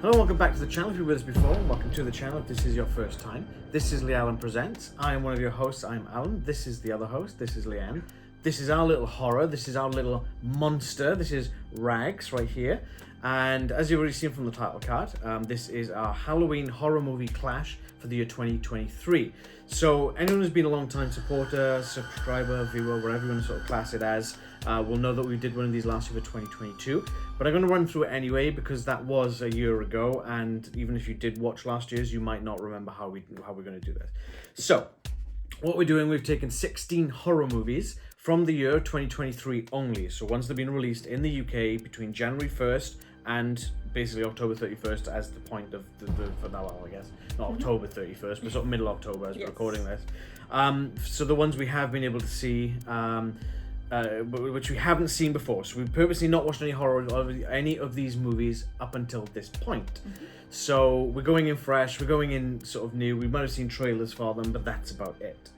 Hello, welcome back to the channel. If you were with us before, welcome to the channel if this is your first time. This is Lealan Presents. I am one of your hosts, I'm Alan. This is the other host, this is Leanne. This is our little horror, this is our little monster, this is Rags right here. And as you've already seen from the title card, this is our Halloween horror movie clash for the year 2023. So anyone who's been a long time supporter, subscriber, viewer, whatever you want to sort of class it as, will know that we did one of these last year for 2022. But I'm going to run through it anyway because that was a year ago, and even if you did watch last year's, you might not remember how we're going to do this. So what we're doing, we've taken 16 horror movies from the year 2023 only. So ones that have been released in the UK between January 1st and basically October 31st as the point of the finale, I guess. Not October 31st, but sort of middle October as we're recording this. So the ones we have been able to see, which we haven't seen before. So we've purposely not watched any horror of any of these movies up until this point. So we're going in fresh, we're going in sort of new. We might have seen trailers for them, but that's about it.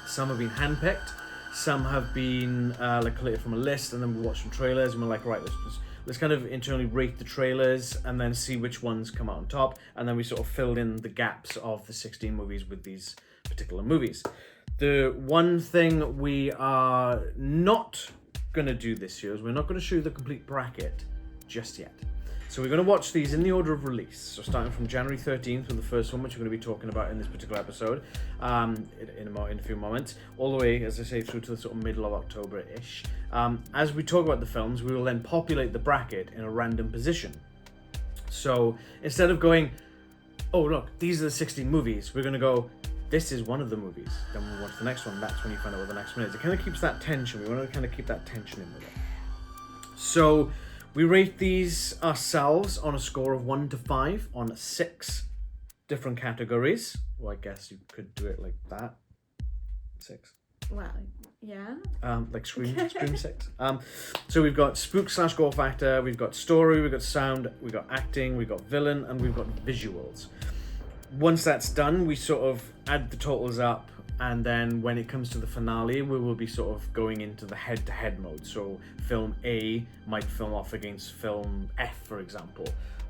Some have been handpicked, some have been like collated from a list, and then we watched some trailers and we're like, right, let's kind of internally rate the trailers and then see which ones come out on top, and then we sort of filled in the gaps of the 16 movies with these particular movies. The one thing we are not going to do this year is we're not going to show you the complete bracket just yet. So we're going to watch these in the order of release. So starting from January 13th with the first one, which we're going to be talking about in this particular episode in a few moments, all the way, as I say, through to the sort of middle of October-ish. As we talk about the films, we will then populate the bracket in a random position. So instead of going, oh look, these are the 16 movies, we're going to go, this is one of the movies. Then we'll watch the next one. That's when you find out what the next one is. It kind of keeps that tension. We want to kind of keep that tension in with it. So we rate these ourselves on a score of 1 to 5 on 6 different categories. Well, I guess you could do it like that. 6. Well, yeah. Like Scream 6. So we've got spook/gore factor, we've got story, we've got sound, we've got acting, we've got villain, and we've got visuals. Once that's done, we sort of add the totals up, and then when it comes to the finale, we will be sort of going into the head-to-head mode. So film A might film off against film F, for example,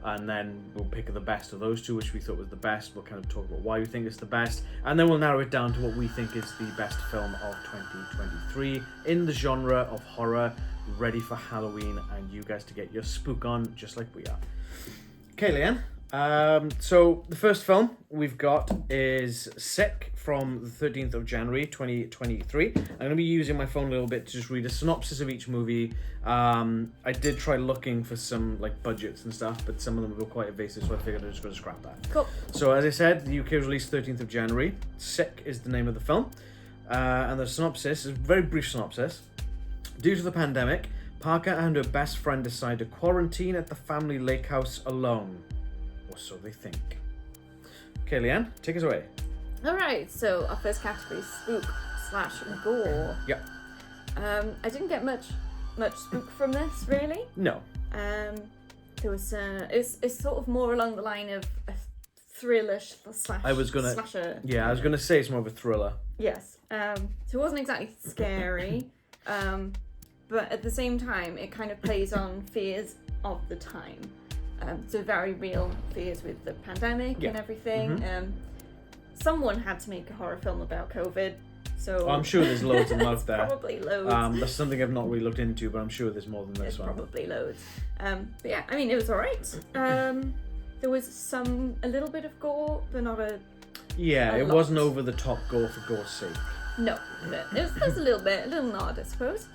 and then we'll pick the best of those two, which we thought was the best. We'll kind of talk about why we think it's the best, and then we'll narrow it down to what we think is the best film of 2023 in the genre of horror, ready for Halloween, and you guys to get your spook on just like we are. Okay, Leanne. So the first film we've got is Sick from the 13th of January 2023. I'm going to be using my phone a little bit to just read a synopsis of each movie. I did try looking for some like budgets and stuff, but some of them were quite evasive, so I figured I was just going to scrap that. Cool. So as I said, the UK was released 13th of January. Sick is the name of the film. And the synopsis is a very brief synopsis. Due to the pandemic, Parker and her best friend decide to quarantine at the family lake house alone. Or so they think. Okay, Leanne, take us away. Alright, so our first category is spook/gore. Yep. I didn't get much spook from this, really. No. There was it's sort of more along the line of a thriller slasher. I was gonna say it's more of a thriller. Yes. So it wasn't exactly scary, but at the same time, it kind of plays on fears of the time. So very real fears with the pandemic and everything. Someone had to make a horror film about COVID, so I'm sure there's loads of them out there. Probably loads. That's something I've not really looked into, but I'm sure there's more than this one. Probably loads. But yeah, I mean, it was alright. There was a little bit of gore, but not a. Yeah, it lot. wasn't over the top gore for gore's sake. No, but there's a little nod, I suppose.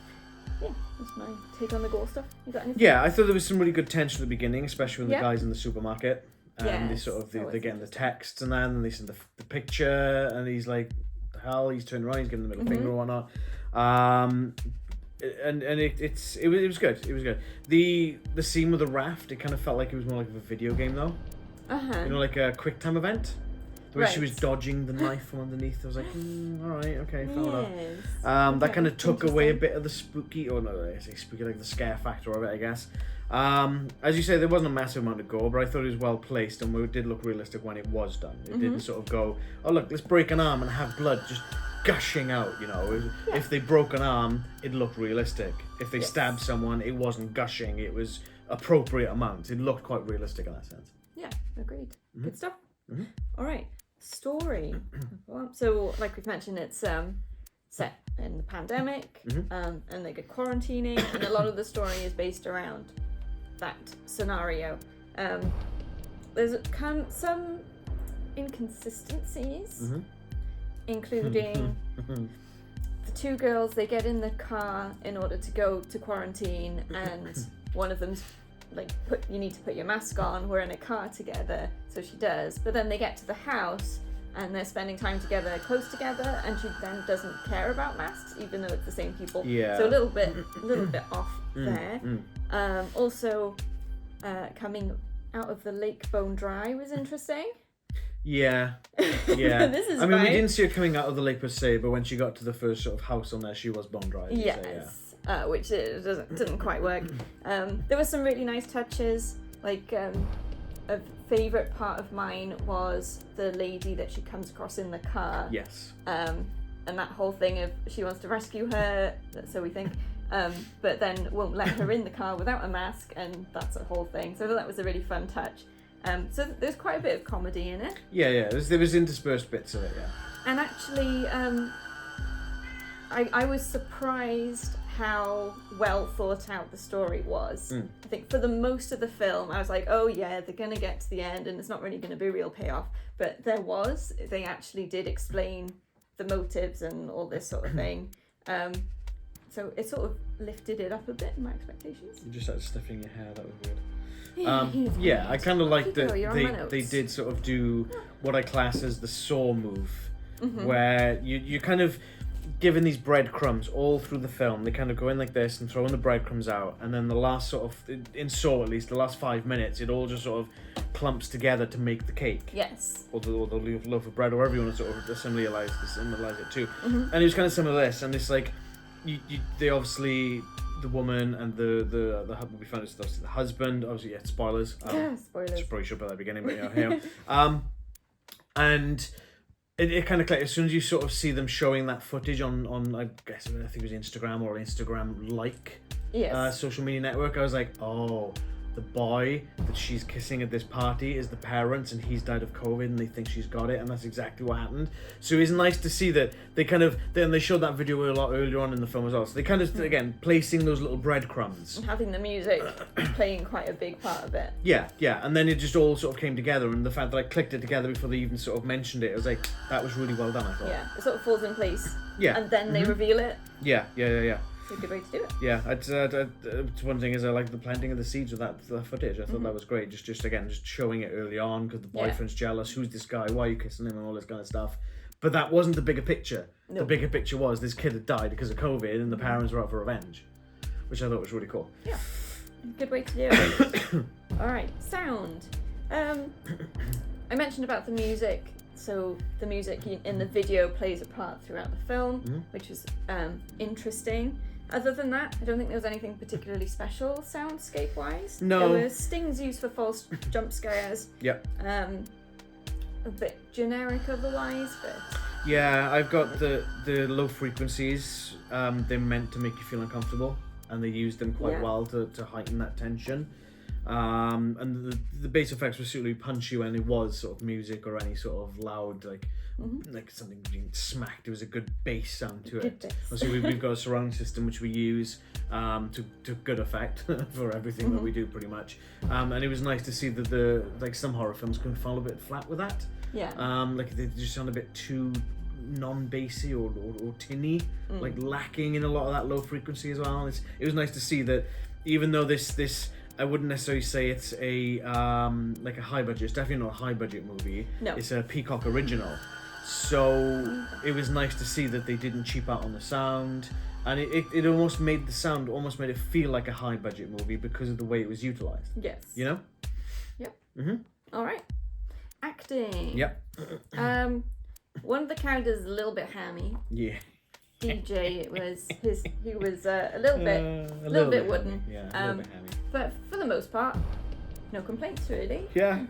Yeah, that's my take on the gore stuff. You got anything? Yeah, I thought there was some really good tension at the beginning, especially when the guys in the supermarket. And Yes, they're getting the texts and then they send the picture and he's like, the hell, he's turning around, he's giving the middle finger or whatnot. And it was good. It was good. The scene with the raft, it kind of felt like it was more like a video game though. You know, like a quick time event. The way she was dodging the knife from underneath. I was like, alright, okay, fair enough. That kind of took away a bit of the spooky, or no, I say spooky, like the scare factor of it, I guess. As you say, there wasn't a massive amount of gore, but I thought it was well placed and it did look realistic when it was done. It didn't sort of go, oh look, let's break an arm and have blood just gushing out, you know. If they broke an arm, it looked realistic. If they Yes. stabbed someone, it wasn't gushing. It was appropriate amount. It looked quite realistic in that sense. Yeah, agreed. Good stuff. Mhm. All right, story. Well, so, like we've mentioned, it's set in the pandemic, and they get quarantining, and a lot of the story is based around that scenario. There's some inconsistencies, including the two girls. They get in the car in order to go to quarantine, and one of them's like, you need to put your mask on, we're in a car together, so she does. But then they get to the house and they're spending time together, close together, and she then doesn't care about masks, even though it's the same people. Yeah. So a little bit off there. Also, coming out of the lake bone dry was interesting. Yeah. This is I mean, we fine. didn't see her coming out of the lake per se, but when she got to the first sort of house on there, she was bone dry. as you say, Yes. Which it didn't quite work. There were some really nice touches. Like, a favourite part of mine was the lady that she comes across in the car. Yes. And that whole thing of she wants to rescue her, so we think, but then won't let her in the car without a mask, and that's a whole thing. So that was a really fun touch. So there's quite a bit of comedy in it. Yeah. There was interspersed bits of it, yeah. And actually, I was surprised how well thought out the story was. I think for the most of the film, I was like, oh yeah, they're going to get to the end and it's not really going to be a real payoff. But they actually did explain the motives and all this sort of thing. So it sort of lifted it up a bit in my expectations. You just started sniffing your hair, that was weird. It's Yeah, I kind of like Kiko, you're on my that notes. they did sort of do what I class as the Saw move, where you kind of given these breadcrumbs all through the film. They kind of go in like this and throwing the breadcrumbs out, and then the last sort of, in Saw at least, the last 5 minutes, it all just sort of clumps together to make the cake. Yes. Or the loaf of bread, or whatever you want to sort of assimilate it to. And it was kind of similar to this, and it's like, they obviously, the woman and the we found it's obviously the husband, obviously, yeah, spoilers. Spoilers. Probably should put that at the beginning, but yeah, here. And it kind of as soon as you sort of see them showing that footage on I think it was Instagram or Instagram Yes. social media network, I was like, oh, the boy that she's kissing at this party is the parents, and he's died of COVID, and they think she's got it, and that's exactly what happened. So it's nice to see that they showed that video a lot earlier on in the film as well. So they kind of again placing those little breadcrumbs. And having the music playing quite a big part of it. Yeah, and then it just all sort of came together, and the fact that I clicked it together before they even sort of mentioned it, I was like, that was really well done, I thought. Yeah, it sort of falls in place. Yeah. And then they reveal it. Yeah. It's a good way to do it. Yeah, one thing is I like the planting of the seeds with that footage. I thought that was great. Just showing it early on because the boyfriend's jealous. Who's this guy? Why are you kissing him and all this kind of stuff? But that wasn't the bigger picture. No. The bigger picture was this kid had died because of COVID, and the parents were out for revenge, which I thought was really cool. Yeah, good way to do it. All right, sound. I mentioned about the music. So the music in the video plays a part throughout the film, which is interesting. Other than that, I don't think there was anything particularly special soundscape-wise. No. There were stings used for false jump scares. Yep. A bit generic otherwise, but... Yeah, I've got the low frequencies. They're meant to make you feel uncomfortable, and they used them quite well to heighten that tension. And the bass effects were certainly punchy when it was sort of music or any sort of loud like something being smacked. There was a good bass sound to it. bass. Obviously we've got a surround system which we use to good effect for everything that we do pretty much. And it was nice to see that some horror films can fall a bit flat with that. Yeah. They just sound a bit too non-bassy or tinny, like lacking in a lot of that low frequency as well. It was nice to see that even though this I wouldn't necessarily say it's a like a high budget. It's definitely not a high budget movie. No. It's a Peacock original. So it was nice to see that they didn't cheap out on the sound, and it almost made it feel like a high budget movie because of the way it was utilized. Yes. You know? Yep. Mhm. All right. Acting. Yep. One of the characters is a little bit hammy. Yeah. DJ, he was a little bit wooden. Yeah, a little bit hammy. But for the most part, no complaints really. Yeah.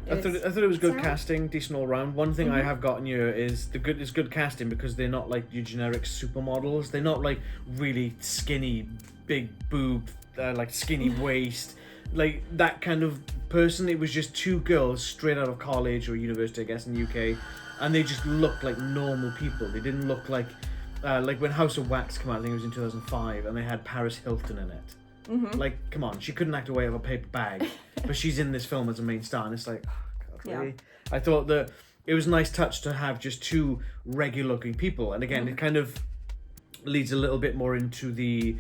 I thought it was good sound. casting, decent all round. One thing I have gotten here is good casting because they're not like your generic supermodels. They're not like really skinny big boob, like skinny waist, like that kind of person. It was just two girls straight out of college or university, I guess, in the UK, and they just looked like normal people. They didn't look like when House of Wax came out, I think it was in 2005, and they had Paris Hilton in it. Mm-hmm. Like, come on, she couldn't act away of a paper bag, but she's in this film as a main star, and it's like, oh, God, really? Yeah. I thought that it was a nice touch to have just two regular-looking people, and again, it kind of leads a little bit more into the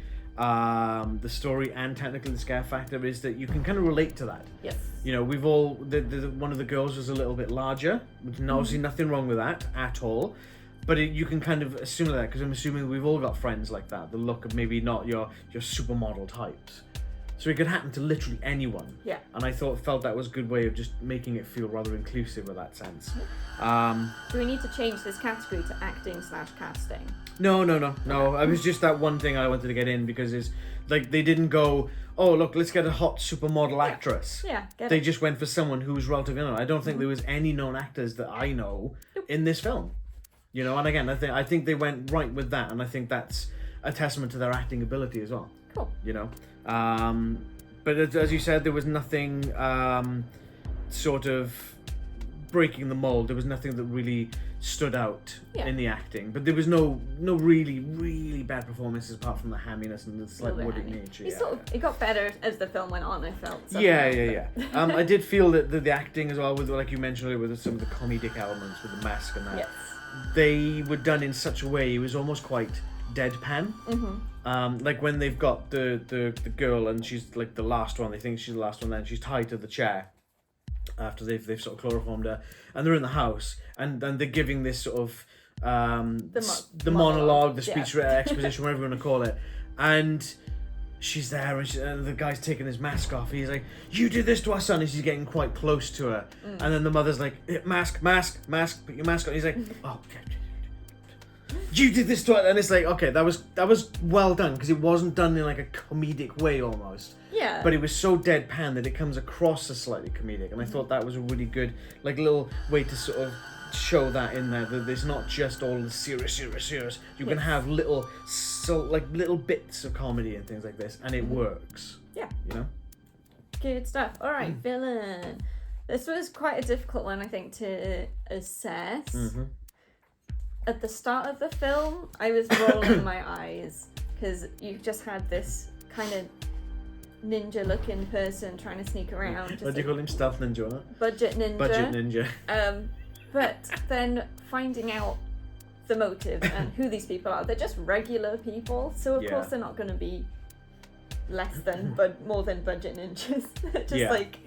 story and technically the scare factor is that you can kind of relate to that. Yes. You know, we've all one of the girls was a little bit larger. Obviously, nothing wrong with that at all. But you can kind of assume that because I'm assuming we've all got friends like that. The look of maybe not your supermodel types. So it could happen to literally anyone. Yeah. And I felt that was a good way of just making it feel rather inclusive in that sense. Do we need to change this category to acting/casting? No. I was just that one thing I wanted to get in because it's like they didn't go, oh look, let's get a hot supermodel actress. Yeah. They just went for someone who was relatively known. I don't think there was any known actors that I know in this film. You know, and again, I think they went right with that, and I think that's a testament to their acting ability as well. Cool. You know, but as you said, there was nothing sort of breaking the mold. There was nothing that really stood out in the acting, but there was no really really bad performances apart from the hamminess and the slight woody nature. It got better as the film went on, I felt. Yeah. I did feel that the acting as well, with like you mentioned earlier, with some of the comedic elements with the mask and that. Yes. They were done in such a way it was almost quite deadpan. Like when they've got the girl and she's like the last one, they think she's the last one, then she's tied to the chair after they've sort of chloroformed her, and they're in the house and they're giving this sort of the monologue, the speech exposition, whatever you want to call it, and she's there and the guy's taking his mask off. He's like, you did this to our son, and she's getting quite close to her. And then the mother's like, mask, put your mask on. He's like, oh, you did this to her. And it's like, okay, that was well done, because it wasn't done in like a comedic way almost. Yeah. But it was so deadpan that it comes across as slightly comedic, and I thought that was a really good like little way to sort of show that in there, that there's not just all the serious. You can have little bits of comedy and things like this, and it works. Yeah. You know? Good stuff. All right, villain. This was quite a difficult one, I think, to assess. At the start of the film, I was rolling my eyes because you just had this kind of ninja-looking person trying to sneak around. What do you call him? Stealth ninja, or not? Budget ninja. Ninja. But then finding out the motive and who these people are, they're just regular people, so of course they're not going to be less than but more than budget ninjas. Just like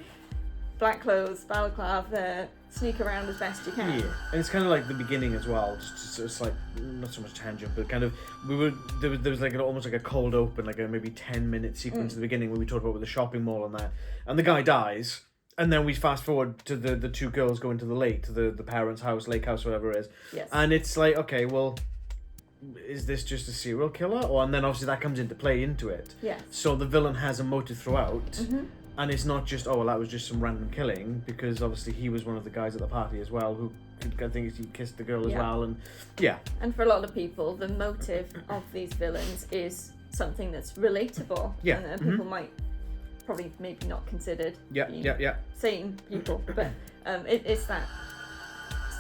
black clothes, balaclava, sneak around as best you can. Yeah, and it's kind of like the beginning as well. Just like not so much tangent, but kind of there was like almost like a cold open, like a maybe 10-minute sequence at the beginning where we talked about with the shopping mall and that, and the guy dies. And then we fast forward to the two girls going to the lake, to the parents' house, lake house, whatever it is. Yes. And it's like, okay, well, is this just a serial killer? And then obviously that comes into play into it. Yes. So the villain has a motive throughout. And it's not just, oh, well, that was just some random killing, because obviously he was one of the guys at the party as well, who I think he kissed the girl as well. And And for a lot of people, the motive of these villains is something that's relatable. Yeah. And people might probably maybe not considered sane people, but it's that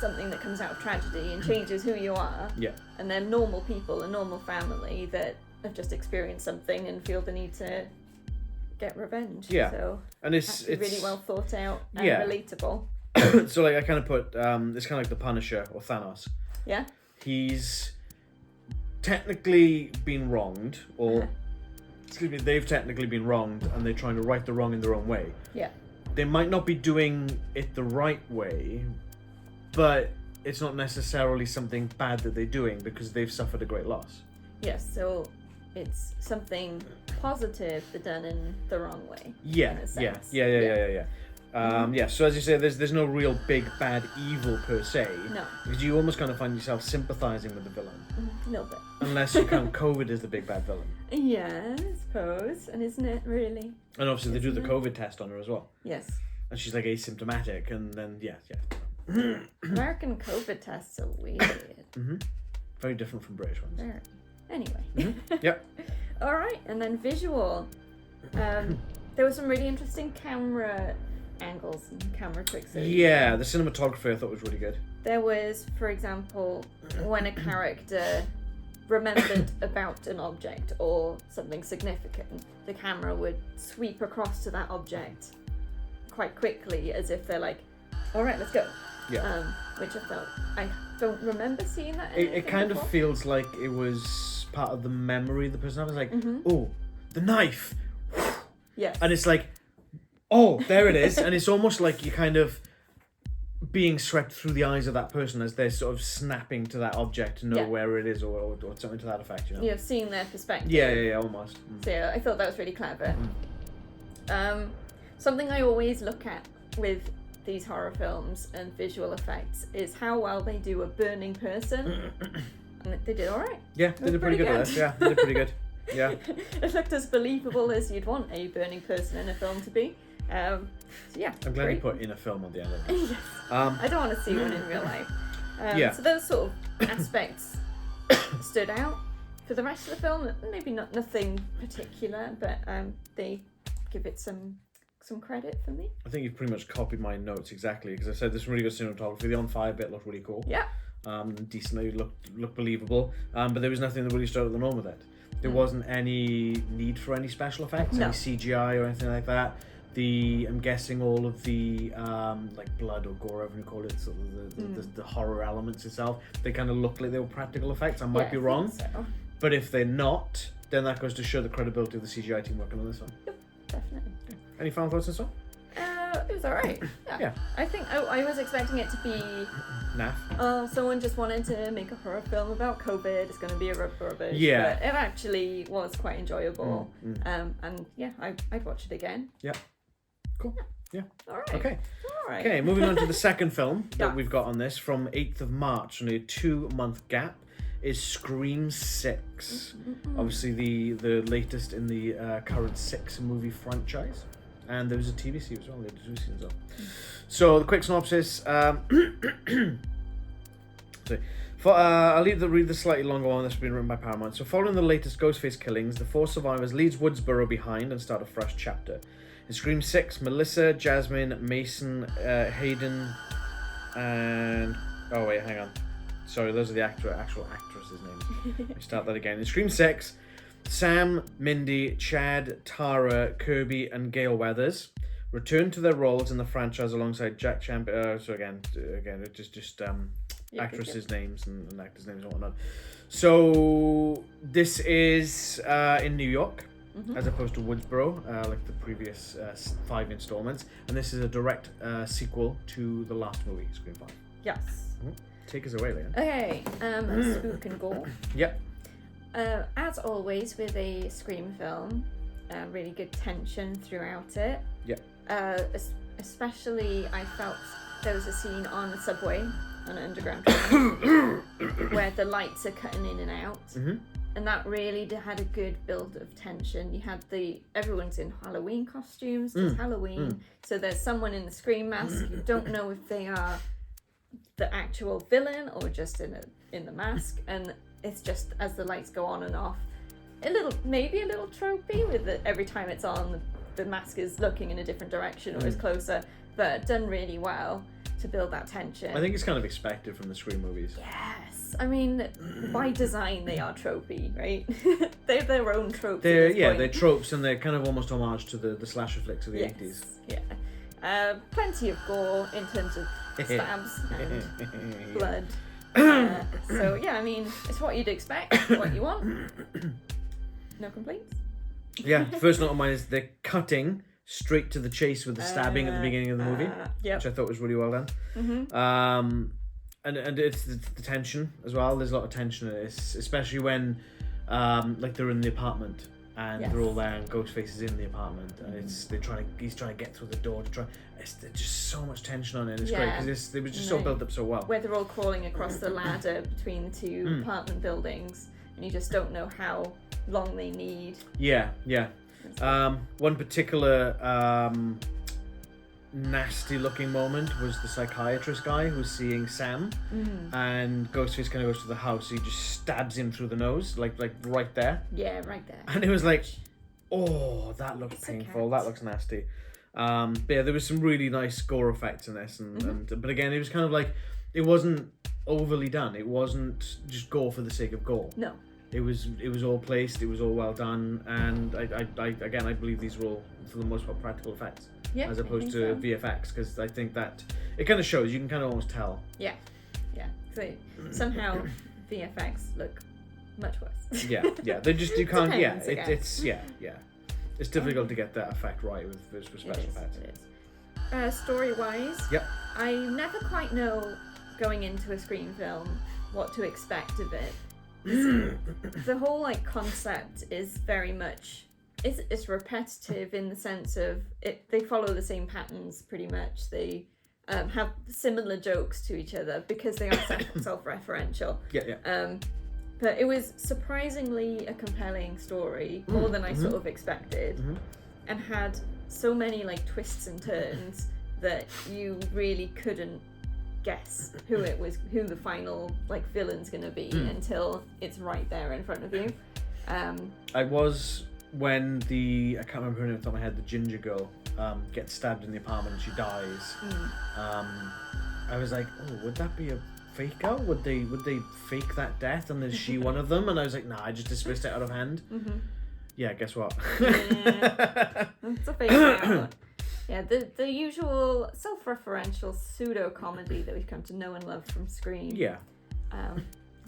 something that comes out of tragedy and changes who you are. Yeah. And they're normal people, a normal family that have just experienced something and feel the need to get revenge. Yeah. So and it's really well thought out and relatable. So like I kind of put it's kind of like the Punisher or Thanos. Yeah. He's technically been wronged, or they've technically been wronged, and they're trying to right the wrong in their own way. Yeah. They might not be doing it the right way, but it's not necessarily something bad that they're doing because they've suffered a great loss. Yes, so it's something positive but done in the wrong way. Yeah. So as you say, there's no real big bad evil per se. No. Because you almost kind of find yourself sympathizing with the villain. A little bit. Unless you count COVID as the big bad villain. Yeah, I suppose. And isn't it really? And obviously they do the COVID test on her as well. Yes. And she's like asymptomatic, and then American COVID tests are weird. Very different from British ones. Very. Anyway. Yep. all right. And then visual. There were some really interesting camera angles and camera tricks. Yeah, the cinematography I thought was really good. There was, for example, when a character remembered about an object or something significant, the camera would sweep across to that object quite quickly, as if they're like, all right, let's go. Yeah. Which I don't remember seeing that. It kind of feels like it was part of the memory of the person. I was like, oh, the knife. Yes. And it's like, oh, there it is. And it's almost like you're kind of being swept through the eyes of that person as they're sort of snapping to that object to know where it is or something to that effect, you know? Yeah, seeing their perspective. Yeah, almost. So yeah, I thought that was really clever. Something I always look at with these horror films and visual effects is how well they do a burning person. And they did alright. Yeah, they did pretty good at this. Yeah, they did pretty good. Yeah. It looked as believable as you'd want a burning person in a film to be. So yeah. I'm glad you put in a film at the end of it. Yes. I don't want to see one in real life. So those sort of aspects stood out. For the rest of the film, maybe nothing particular, but they give it some credit for me. I think you've pretty much copied my notes exactly, because I said this really good cinematography. The on fire bit looked really cool. Yeah. Decently looked believable. But there was nothing that really stood out the norm with it. There wasn't any need for any special effects, any CGI or anything like that. I'm guessing all of the like blood or gore, whatever you call it, sort of the horror elements itself, they kind of look like they were practical effects. I might be wrong, so. But if they're not, then that goes to show the credibility of the CGI team working on this one. Yep, definitely. Any final thoughts on this one? It was alright. Yeah. I think I was expecting it to be naff. Someone just wanted to make a horror film about COVID. It's going to be a rubbish. Yeah. But it actually was quite enjoyable. And yeah, I'd watch it again. Yeah. Cool. Yeah. Alright. Okay. Alright. Okay, moving on to the second film that we've got on this from 8th of March, only a 2-month gap, is Scream 6. Obviously the latest in the current 6-movie franchise. And there was a TV series as well, later 2 seasons of. So the quick synopsis. I'll read the slightly longer one that's been written by Paramount. So following the latest Ghostface killings, the 4 survivors leaves Woodsboro behind and start a fresh chapter. In Scream 6, Melissa, Jasmine, Mason, Hayden, and... Oh wait, hang on. Sorry, those are the actual actresses' names. Let me start that again. In Scream 6, Sam, Mindy, Chad, Tara, Kirby, and Gail Weathers return to their roles in the franchise alongside Jack Champion. So again, it's just actresses' names and actors' names and whatnot. So this is in New York, as opposed to Woodsboro, like the previous 5 installments, and this is a direct sequel to the last movie, Scream 5. Yes. Take us away, Leanne. Okay. Spook and gore. Yep. As always with a Scream film, really good tension throughout it. Yep. Especially, I felt there was a scene on the subway, on an underground train, where the lights are cutting in and out, and that really had a good build of tension. You had everyone's in Halloween costumes. It's Halloween, so there's someone in the Scream mask. You don't know if they are the actual villain or just in the mask, and it's just as the lights go on and off, maybe a little tropey with it. Every time it's on, the mask is looking in a different direction or is closer, but done really well to build that tension. I think it's kind of expected from the Scream movies. Yes, I mean, by design they are tropey, right? They're their own tropes. They're tropes, and they're kind of almost homage to the slasher flicks of the 80s. Yeah. Plenty of gore in terms of stabs and blood. So yeah, I mean, it's what you'd expect, what you want. No complaints. Yeah, first note on mine is they're cutting straight to the chase with the stabbing at the beginning of the movie, which I thought was really well done. And it's the tension as well. There's a lot of tension in this, especially when like they're in the apartment and they're all there and Ghostface is in the apartment and he's trying to get through the door to try. There's just so much tension on it. It's great because it was just so built up so well. Where they're all crawling across the ladder between the 2 apartment buildings, and you just don't know how long they need. Yeah. One particular nasty looking moment was the psychiatrist guy who's seeing Sam, and Ghostface kind of goes to the house. He just stabs him through the nose, like right there. Yeah, right there. And it was like, oh, that looks It's a painful. cat. That looks nasty. But yeah, there was some really nice gore effects in this, and but again, it was kind of like, it wasn't overly done. It wasn't just gore for the sake of gore. No. It was all placed. It was all well done, and I believe these were all for the most part practical effects, as opposed to VFX, because I think that it kind of shows. You can kind of almost tell. Yeah. So somehow VFX look much worse. Yeah. They just you can't. Depends, I It's It's difficult to get that effect right with special effects. It is. Story-wise, Yep. I never quite know going into a Scream film what to expect of it. The whole like concept is very much it's repetitive in the sense of they follow the same patterns pretty much. They have similar jokes to each other because they are self-referential. Yeah. But it was surprisingly a compelling story, more than I sort of expected, and had so many like twists and turns that you really couldn't guess who the final like villain's gonna be until it's right there in front of you. I was when I can't remember her name off the top of my head, the ginger girl gets stabbed in the apartment and she dies. I was like, oh, would that be a fake out? Would they fake that death and is she one of them? And I was like, nah, I just dismissed it out of hand. Yeah, guess what? Yeah, it's a fake out. Yeah, the usual self-referential pseudo-comedy that we've come to know and love from Scream. Yeah.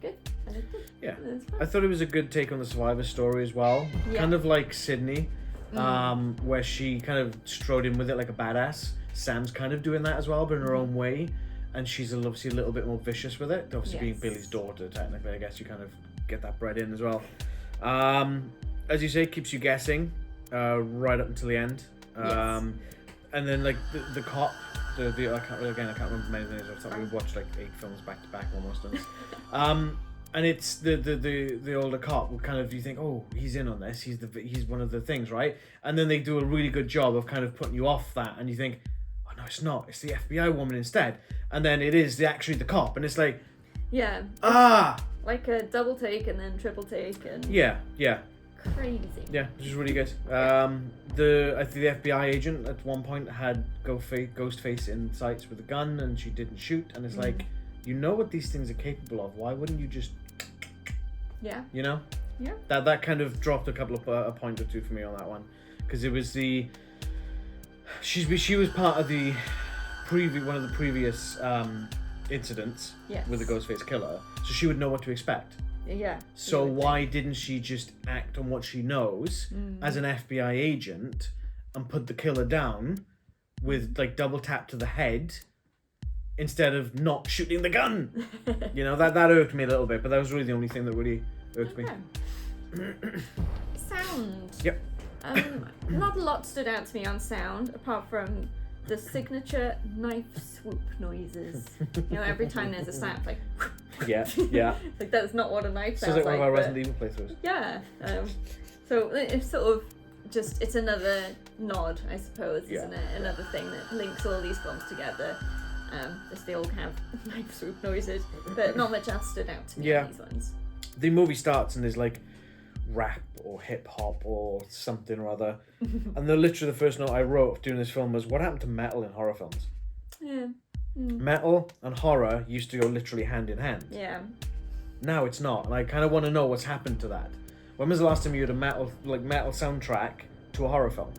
Good. I liked it. Yeah. It was fun. I thought it was a good take on the survivor story as well. Yeah. Kind of like Sydney, where she kind of strode in with it like a badass. Sam's kind of doing that as well, but in her own way. And she's obviously a little bit more vicious with it. Obviously being Billy's daughter, technically, I guess you kind of get that bred in as well. As you say, keeps you guessing right up until the end. And then like the cop, I can't remember many names. I thought we watched like 8 films back to back almost. And it's the older cop. Kind of you think, oh, he's in on this. He's one of the things, right? And then they do a really good job of kind of putting you off that, and you think, oh no, it's not. It's the FBI woman instead. And then it is actually the cop, and it's like, like a double take and then triple take and crazy. Yeah, which is really good. I think the FBI agent at one point had Ghostface in sights with a gun and she didn't shoot, and it's like, you know what these things are capable of. Why wouldn't you just? Yeah. You know. Yeah. That kind of dropped a couple of a point or two for me on that one, because it was she was part of the one of the previous incidents with the Ghostface killer, so she would know what to expect. Yeah. So why didn't she just act on what she knows as an FBI agent and put the killer down with like double tap to the head instead of not shooting the gun? You know, that irked me a little bit, but that was really the only thing that really irked me. Sound. Yep. Not a lot stood out to me on sound apart from the signature knife swoop noises. You know, every time there's a snap, like. Yeah. Like that's not what a knife sounds like. Like One of our Resident Evil playthroughs. Yeah. So it's sort of it's another nod, I suppose, isn't it? Another thing that links all these films together. Just they all have knife swoop noises, but not much else stood out to me in these ones. The movie starts and there's like rap or hip hop or something or other, and literally the first note I wrote during this film was, what happened to metal in horror films? Yeah. Metal and horror used to go literally hand in hand. Yeah. Now it's not, and I kind of want to know what's happened to that. When was the last time you had a metal soundtrack to a horror film?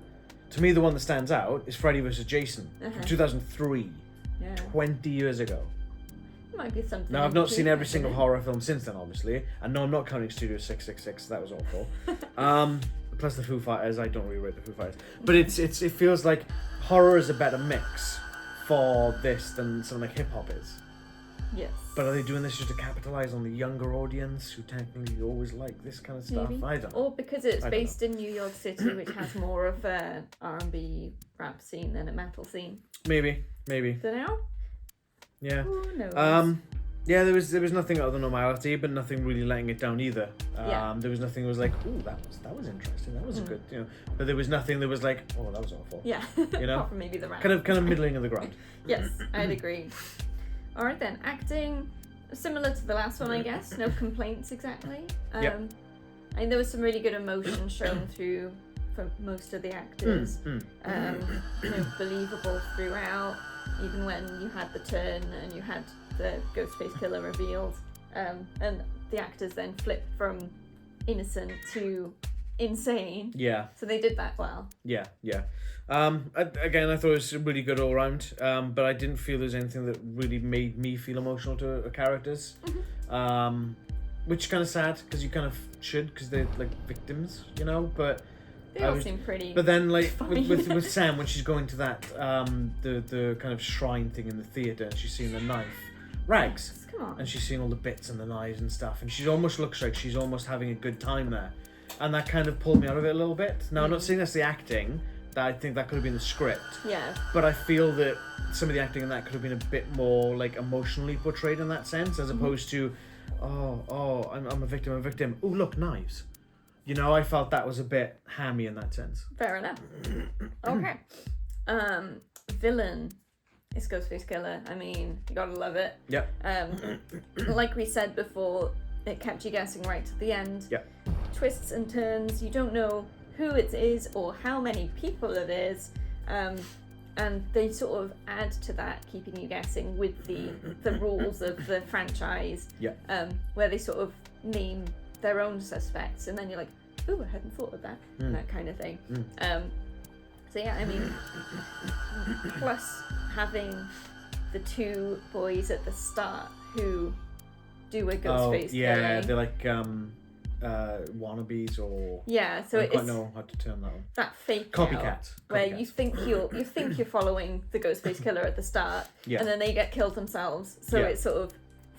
To me, the one that stands out is Freddy vs. Jason from 2003, 20 years ago. It might be something. Now, I've not seen every single horror film since then, obviously, and no, I'm not counting Studio 666. That was awful. Plus the Foo Fighters. I don't really rate the Foo Fighters, but it feels like horror is a better mix for this than something like hip hop is. Yes. But are they doing this just to capitalize on the younger audience who technically always like this kind of stuff? Maybe. I don't know. Or because it's based in New York City, which has more of an R&B rap scene than a metal scene. Maybe. So now? Yeah. Who knows? Yeah, there was nothing out of the normality, but nothing really letting it down either. Yeah. There was nothing that was like, ooh, that was interesting. That was a good, But there was nothing that was like, oh, that was awful. Yeah. You know? Apart from maybe the rat. Kind of middling of the ground. Yes, I'd agree. All right then, acting similar to the last one, I guess. No complaints exactly. Yep. I mean, there was some really good emotion shown through for most of the actors. Believable throughout, even when you had the turn and you had the Ghostface killer revealed, and the actors then flipped from innocent to insane. Yeah. So they did that well. Yeah. Again, I thought it was really good all around, but I didn't feel there was anything that really made me feel emotional to the characters, which is kind of sad because you kind of should, because they're like victims, but they all seem pretty. But then, like with Sam, when she's going to that the kind of shrine thing in the theater, and she's seeing the knife, rags, come on, and she's seeing all the bits and the knives and stuff, and she almost looks like she's almost having a good time there, and that kind of pulled me out of it a little bit. Now, I'm not saying that's the acting. That I think that could have been the script. Yeah. But I feel that some of the acting in that could have been a bit more like emotionally portrayed in that sense, as opposed to, I'm a victim. Oh, look, knives. I felt that was a bit hammy in that sense. Fair enough. Okay. Villain is Ghostface Killer. I mean, you gotta love it. Yep. Like we said before, it kept you guessing right to the end. Yep. Twists and turns. You don't know who it is or how many people it is, and they sort of add to that, keeping you guessing with the rules of the franchise. Yeah. Where they sort of name their own suspects, and then you're like, ooh, I hadn't thought of that, that kind of thing. So yeah, I mean, plus having the two boys at the start who do a Ghostface killing. They're like wannabes, or so I don't quite it's know how to term that one. that fake Copycat. where you think you're following the Ghostface killer at the start, and then they get killed themselves. So it sort of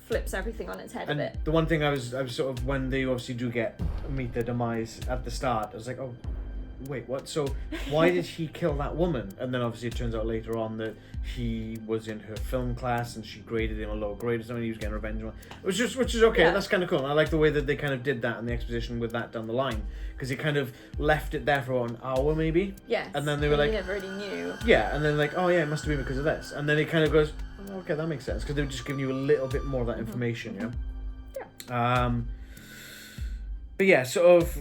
flips everything on its head a bit. The one thing I was sort of, when they obviously do meet their demise at the start, I was like, oh, wait, what? So why did he kill that woman? And then obviously it turns out later on that he was in her film class and she graded him a low grade or something. He was getting revenge on, which is okay. Yeah. That's kind of cool. And I like the way that they kind of did that in the exposition with that down the line, because he kind of left it there for an hour maybe. Yes. And then they were like, you never really knew. Yeah, and then like, oh yeah, it must have been because of this. And then it kind of goes, oh, okay, that makes sense, because they were just giving you a little bit more of that information, Yeah. But yeah, sort of.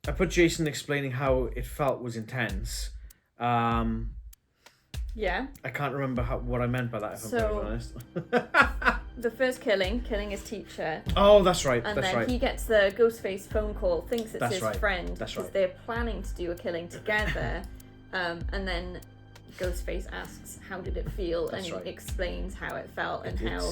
I put Jason explaining how it felt was intense. Yeah. I can't remember what I meant by that, if I'm being honest. The first killing his teacher. Oh, that's right. And then he gets the Ghostface phone call, thinks it's his friend. That's because right. they're planning to do a killing together. And then Ghostface asks, how did it feel? That's and right. He explains how it felt and how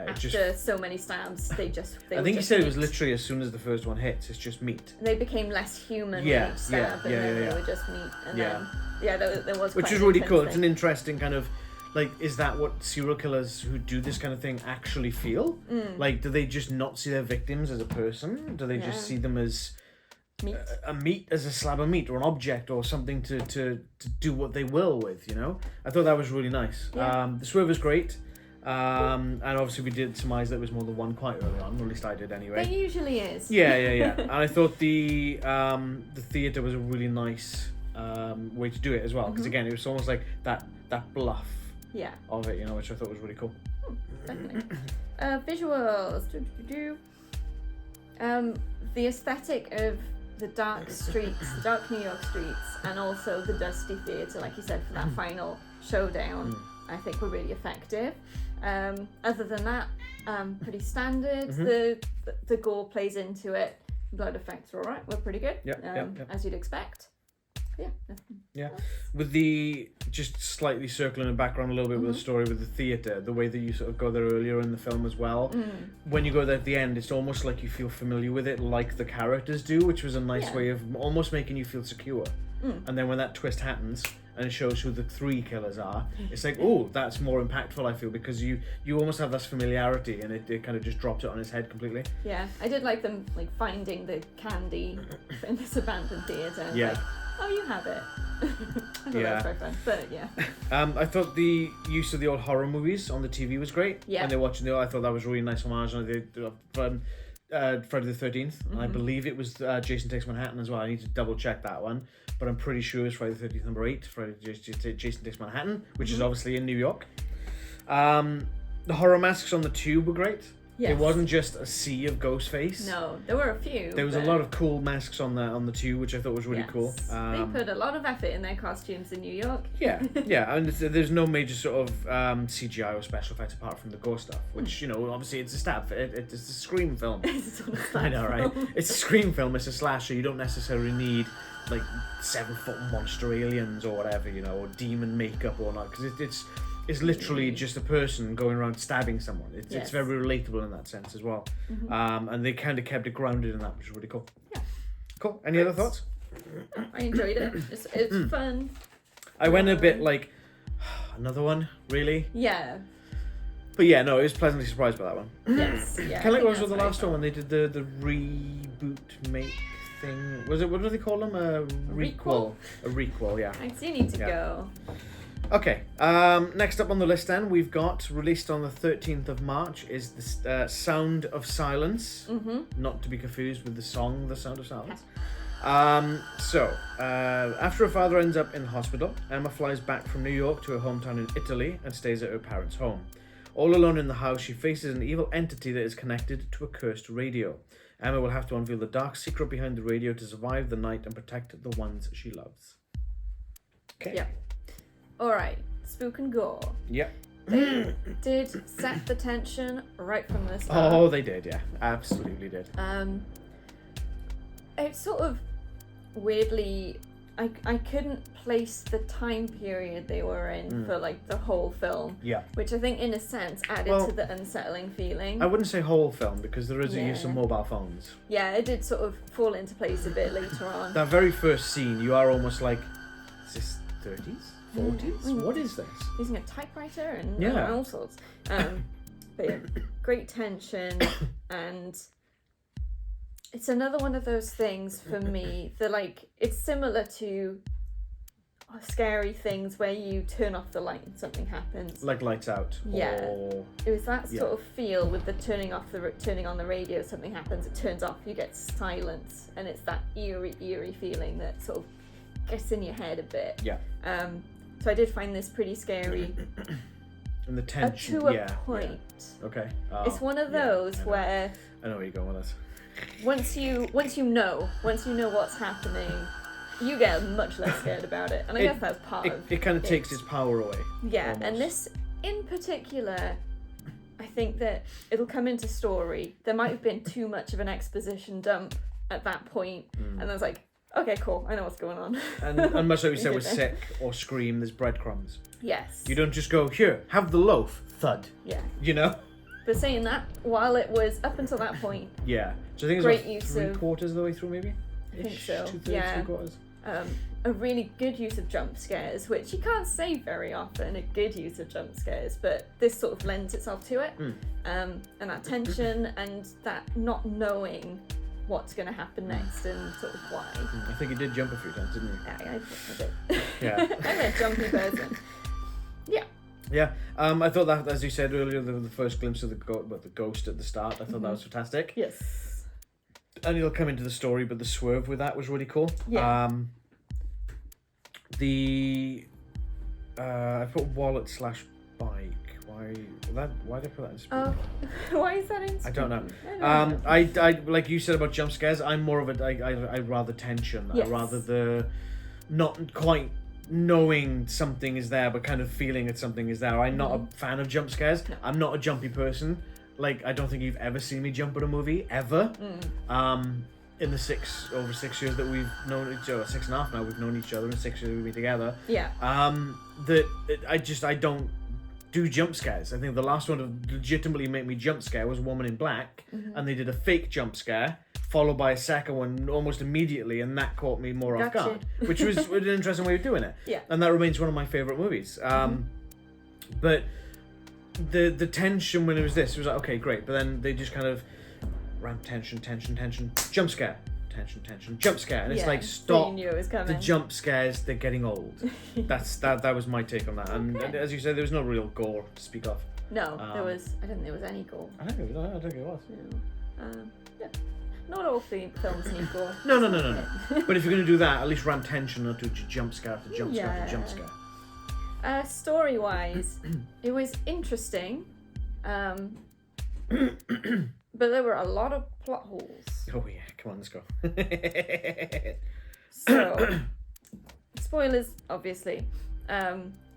after so many stabs, they I think he said it was literally as soon as the first one hits, it's just meat. They became less human with each stab, and then they were just meat. And then, there was which is really cool. It's an interesting kind of, like, is that what serial killers who do this kind of thing actually feel? Like, do they just not see their victims as a person? Do they just see them as meat. A meat, as a slab of meat or an object or something to do what they will with, I thought that was really nice. The swerve was great. And obviously we did surmise that it was more than one quite early on, or at least I did anyway. There usually is. Yeah. And I thought the theatre was a really nice way to do it as well, because again, it was almost like that bluff of it, which I thought was really cool. Definitely. Visuals. The aesthetic of the dark streets, the dark New York streets, and also the dusty theatre, like you said, for that final showdown, I think were really effective. Other than that, pretty standard. The gore plays into it. Blood effects are alright, we're pretty good. As you'd expect. Yeah. With the just slightly circling the background a little bit with the story with the theatre, the way that you sort of go there earlier in the film as well. When you go there at the end, it's almost like you feel familiar with it, like the characters do, which was a nice way of almost making you feel secure. And then when that twist happens and it shows who the three killers are, it's like, oh, that's more impactful, I feel, because you almost have this familiarity, and it kind of just drops it on its head completely. Yeah, I did like them finding the candy in this abandoned theatre. Yeah. Like, oh, you have it. I thought that Yeah. was very fun, but yeah. I thought the use of the old horror movies on the TV was great. Yeah. When they're watching I thought that was a really nice homage. And from Friday the 13th. And I believe it was Jason Takes Manhattan as well. I need to double check that one. But I'm pretty sure it's Friday the 13th number 8. Jason Takes Manhattan, which is obviously in New York. The horror masks on the tube were great. Yes. It wasn't just a sea of ghost face. No, there were a few. There was a lot of cool masks on the tube, which I thought was really cool. They put a lot of effort in their costumes in New York. Yeah, and there's no major sort of CGI or special effects apart from the gore stuff, which, obviously it's a it's a Scream film. It's sort of I know, right? It's a Scream film, it's a slasher. You don't necessarily need, like, 7-foot monster aliens or whatever, or demon makeup or not, because it's literally just a person going around stabbing someone. It's very relatable in that sense as well. And they kind of kept it grounded in that, which is really cool. Yeah. Cool. Any other thoughts? I enjoyed it. It's fun. I went a bit like, another one, really? Yeah. But yeah, no, I was pleasantly surprised by that one. Yes. Yeah. Kind of like what was with the last one when they did the reboot make thing. Was it, what do they call them? A requel. A requel, yeah. I do need to go. Okay, next up on the list then, we've got, released on the 13th of March, is the Sound of Silence. Not to be confused with the song The Sound of Silence. After her father ends up in hospital, Emma flies back from New York to her hometown in Italy and stays at her parents' home. All alone in the house, she faces an evil entity that is connected to a cursed radio. Emma will have to unveil the dark secret behind the radio to survive the night and protect the ones she loves. Okay. Yeah. Alright, spook and gore. Yep. They did set the tension right from the start. Oh, they did, yeah. Absolutely did. It's sort of weirdly, I couldn't place the time period they were in for like the whole film. Yeah. Which I think in a sense added to the unsettling feeling. I wouldn't say whole film because there is a use of mobile phones. Yeah, it did sort of fall into place a bit later on. That very first scene, you are almost like, is this 30s? 40s? What is this? Using a typewriter and Yeah. all sorts. But yeah, great tension, and it's another one of those things for me that, like, it's similar to scary things where you turn off the light and something happens. Like Lights Out. Yeah. Or... It was that sort of feel with the turning on the radio, something happens, it turns off, you get silence, and it's that eerie feeling that sort of gets in your head a bit. Yeah. So I did find this pretty scary. And the tension. To a point. Yeah. Okay. It's one of those where I know where you're going with this. once you know what's happening, you get much less scared about it. And I guess that's part of it. Kind of takes its power away. Yeah, almost. And this in particular, I think that it'll come into story. There might have been too much of an exposition dump at that point, and I was like, okay, cool, I know what's going on. And much like we said with Sick or Scream, there's breadcrumbs. Yes. You don't just go, here, have the loaf, thud. Yeah. You know? But saying that, while it was up until that point, yeah. So I think great it's use about of, 3/4 of the way through, maybe? I think so. 2/3, Yeah. 3/4. A really good use of jump scares, which you can't say very often, a good use of jump scares, but this sort of lends itself to it. And that tension and that not knowing what's going to happen next and sort of why. I think you did jump a few times, didn't you? Yeah, I did. Yeah. I'm a jumpy person. Yeah. Yeah, I thought that, as you said earlier, the first glimpse of the ghost at the start, I thought that was fantastic. Yes. And it'll come into the story, but the swerve with that was really cool. Yeah. I put wallet / bike. Why did I put that in spooky? Why is that in spooky? I don't know. I like you said about jump scares. I'm more of I rather tension. Yes. I rather the not quite knowing something is there, but kind of feeling that something is there. I'm not a fan of jump scares. No. I'm not a jumpy person. Like, I don't think you've ever seen me jump at a movie ever. In the over 6 years that we've known each other, 6.5 now we've known each other, and 6 years we've been together. Yeah. I don't do jump scares. I think the last one to legitimately make me jump scare was Woman in Black, and they did a fake jump scare followed by a second one almost immediately, and that caught me more off guard, which was an interesting way of doing it. Yeah. And that remains one of my favourite movies. But the tension when it was like, okay, great, but then they just kind of ramp tension, jump scare, tension, jump scare, and it's Yeah, like, so stop you knew it was the coming. jump scares, they're getting old. That was my take on that. And Okay. as you said, there was no real gore to speak of. No, I don't think there was any gore. I don't think it was. No. Yeah. Not all films need gore. No. But if you're going to do that, at least ram tension, not do jump scare after jump scare after jump scare. Story-wise, it was interesting, but there were a lot of plot holes. Oh yeah, come on, let's go. So, spoilers, obviously.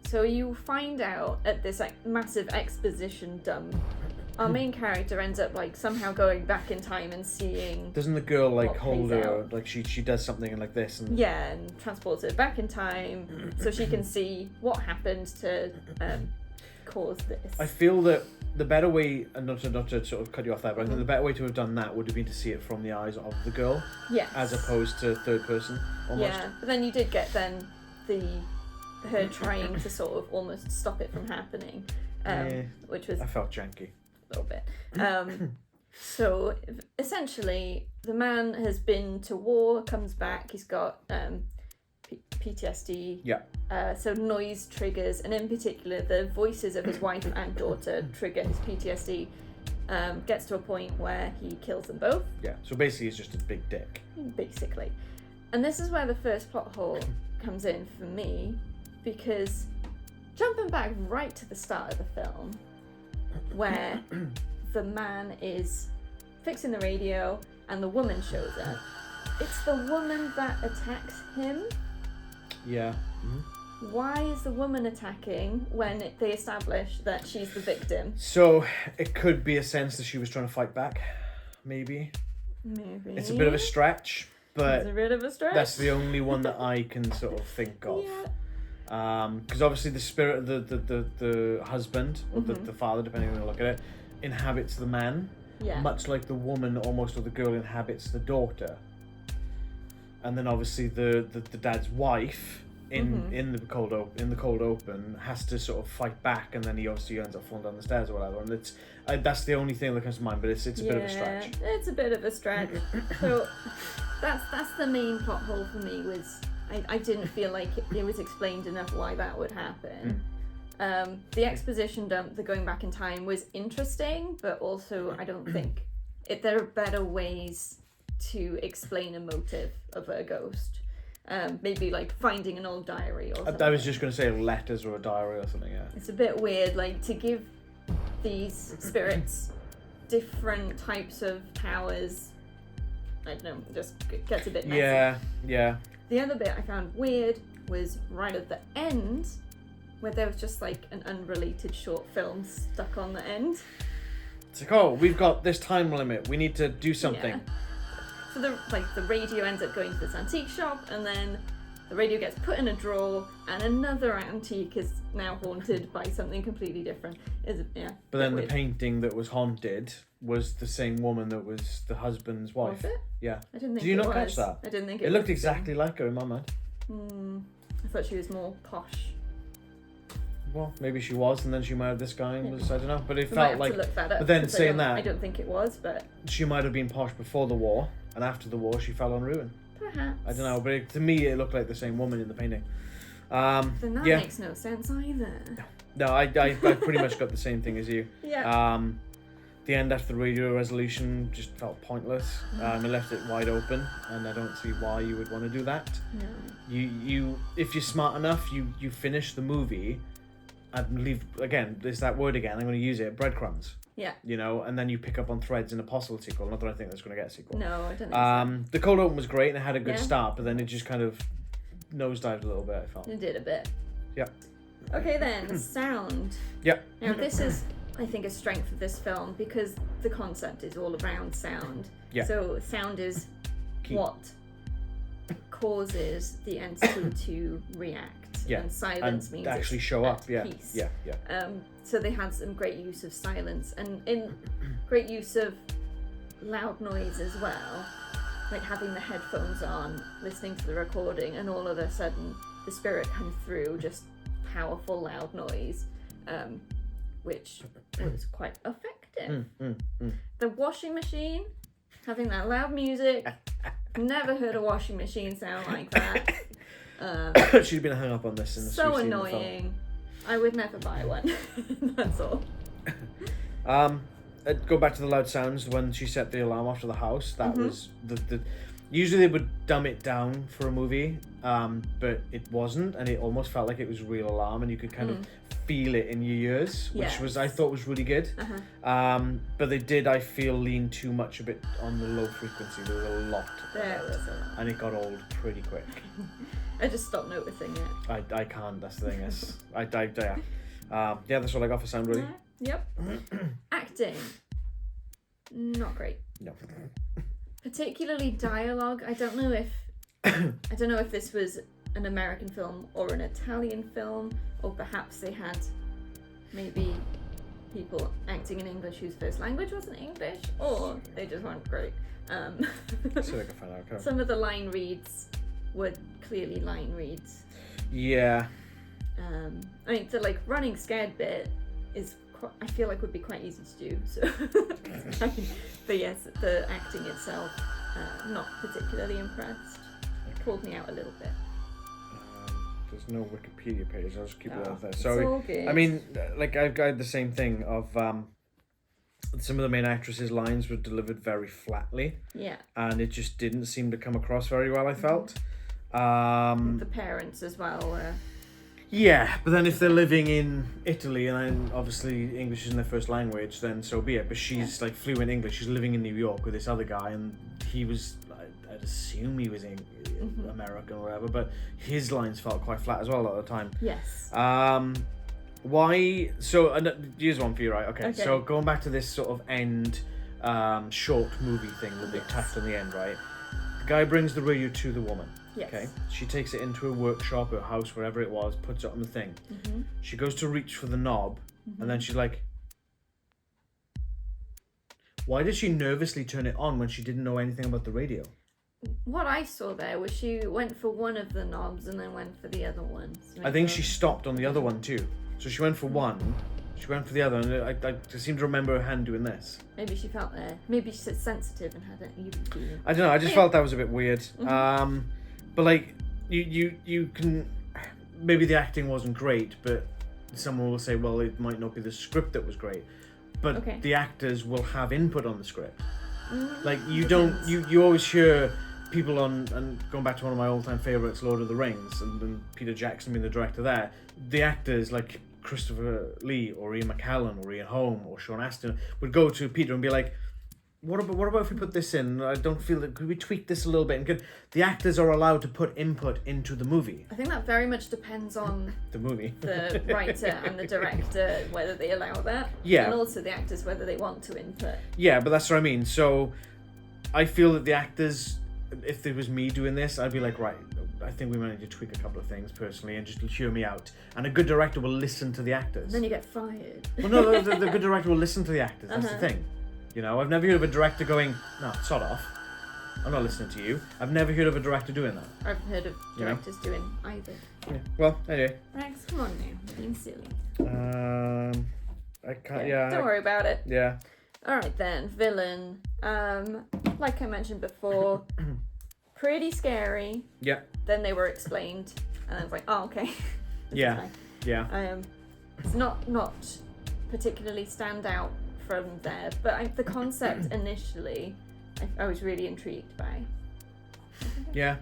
So you find out at this massive exposition dump, our main character ends up like somehow going back in time and seeing. Doesn't the girl like what hold plays her out. like she does something and like this and Yeah, and transports it back in time so she can see what happened to cause this. I feel that the better way, and not to sort of cut you off there, but I think the better way to have done that would have been to see it from the eyes of the girl, Yes. as opposed to third person, almost. Yeah, but then you did get her trying to sort of almost stop it from happening, which was I felt janky. a little bit. So essentially, the man has been to war, comes back, he's got PTSD. Yeah. So noise triggers, and in particular, the voices of his wife and daughter trigger his PTSD. Gets to a point where he kills them both. Yeah. So basically, he's just a big dick. Basically. And this is where the first plot hole comes in for me, because jumping back right to the start of the film, where the man is fixing the radio and the woman shows up, it's the woman that attacks him. Yeah. Why is the woman attacking when they establish that she's the victim? So it could be a sense that she was trying to fight back, maybe. Maybe. It's a bit of a stretch, but It's a bit of a stretch. that's the only one that I can sort of think of. Yeah. Because obviously the spirit of the husband, or the father, depending on how you look at it, inhabits the man, Yeah. much like the woman almost, or the girl, inhabits the daughter. And then obviously the dad's wife in the cold open has to sort of fight back, and then he obviously ends up falling down the stairs or whatever. And it's that's the only thing that comes to mind. But it's a bit of a stretch. It's a bit of a stretch. So that's the main plot hole for me. Was I didn't feel like it was explained enough why that would happen. The exposition dump, the going back in time, was interesting, but also I don't think there are better ways to explain a motive of a ghost. Maybe like finding an old diary or something. I was just going to say letters or a diary or something. Yeah. It's a bit weird, like to give these spirits different types of powers. I don't know, just gets a bit messy. Yeah. The other bit I found weird was right at the end, where there was just like an unrelated short film stuck on the end. It's like, oh, we've got this time limit. We need to do something. Yeah. So the radio ends up going to this antique shop, and then the radio gets put in a drawer, and another antique is now haunted by something completely different. But then the painting that was haunted was the same woman that was the husband's wife. Was it? Yeah. I didn't think Did you it not was. catch that? I didn't think It looked exactly like her in my mind. I thought she was more posh. Well, maybe she was, and then she married this guy and was, I don't know. But it We might felt have like. to look that up, But then 'cause saying I that, don't think it was, but she might have been posh before the war, and after the war, she fell on ruin. perhaps. I don't know, but to me, it looked like the same woman in the painting. Then that Yeah. makes no sense either. No, I pretty much got the same thing as you. Yeah. The end after the radio resolution just felt pointless. It left it wide open, and I don't see why you would want to do that. No. You if you're smart enough, you finish the movie and leave, again, there's that word again, I'm going to use it, breadcrumbs. Yeah. You know, and then you pick up on threads in a possible sequel. Not that I think that's going to get a sequel. No, I don't think The cold open was great and it had a good Yeah. start, but then it just kind of nosedived a little bit, I felt. so. It did a bit. Yeah. Okay then, sound. Yeah. Now this is, I think, a strength of this film because the concept is all around sound. Yeah. So sound is Key. what causes the entity to react. Yeah. And silence And means actually it's show at up. Yeah. peace. Yeah. So they had some great use of silence and in great use of loud noise as well, like having the headphones on, listening to the recording, and all of a sudden the spirit comes through, just powerful loud noise, which was quite effective. The washing machine, having that loud music. Never heard a washing machine sound like that. She'd been hung up on this. So annoying. I would never buy one. That's all. Go back to the loud sounds when she set the alarm off to the house. That was the. Usually they would dumb it down for a movie, but it wasn't, and it almost felt like it was a real alarm, and you could kind of feel it in your ears, which was I thought was really good. But they did, I feel, lean too much a bit on the low frequency. There was a lot. There was a lot. And it got old pretty quick. I just stopped noticing it. I can't. That's the thing. Yeah, that's all I got for sound, really. Yep. Acting. Not great. No. Particularly dialogue. I don't know if this was an American film or an Italian film, or perhaps they had maybe people acting in English whose first language wasn't English, or they just weren't great. So I can find out. Okay. Some of the line reads were clearly line reads. Yeah. I mean, the running scared bit is I feel like would be quite easy to do. So, but yes, the acting itself, not particularly impressed. It pulled me out a little bit. There's no Wikipedia page. I'll just keep it out there. It's So, all good. I mean, I've got the same thing of some of the main actresses' lines were delivered very flatly. Yeah. And it just didn't seem to come across very well, I felt. The parents as well. Yeah, but then if they're living in Italy and obviously English isn't their first language, then so be it. But she's fluent English. She's living in New York with this other guy, and he was, I'd assume he was American or whatever, but his lines felt quite flat as well a lot of the time. Yes. Why? So here's one for you, right? Okay. So going back to this sort of end short movie thing with the tact in the end, right? The guy brings the radio to the woman. Yes. Okay. She takes it into a workshop or house, wherever it was, puts it on the thing. She goes to reach for the knob, and then she's like, why did she nervously turn it on when she didn't know anything about the radio? What I saw there was she went for one of the knobs and then went for the other one. I think she stopped on the other one too. So she went for one, she went for the other, and I seem to remember her hand doing this. Maybe she felt maybe she's sensitive and had an even feeling. I don't know, I just felt that was a bit weird. But you can, maybe the acting wasn't great, but someone will say, well, it might not be the script that was great, but the actors will have input on the script. You always hear people on, and going back to one of my all-time favourites, Lord of the Rings, and Peter Jackson being the director there, the actors like Christopher Lee or Ian McKellen or Ian Holm or Sean Astin would go to Peter and be like, what about if we put this in? I don't feel that, could we tweak this a little bit? And the actors are allowed to put input into the movie. I think that very much depends on the movie, the writer and the director, whether they allow that. Yeah. And also the actors, whether they want to input. Yeah, but that's what I mean. So I feel that the actors, if it was me doing this, I'd be like, right, I think we might need to tweak a couple of things personally and just hear me out. And a good director will listen to the actors. And then you get fired. Well, no, the good director will listen to the actors. That's the thing. You know, I've never heard of a director going, no, sod off. I'm not listening to you. I've never heard of a director doing that. I've heard of directors doing either. Yeah. Well, anyway. Rex, come on now. You're being silly. I can't, yeah. Don't worry about it. Yeah. Alright then, villain. Like I mentioned before, pretty scary. Yeah. Then they were explained, and I was like, oh, okay. Yeah. Yeah. It's not particularly stand out from there, but the concept initially, I was really intrigued by. Yeah.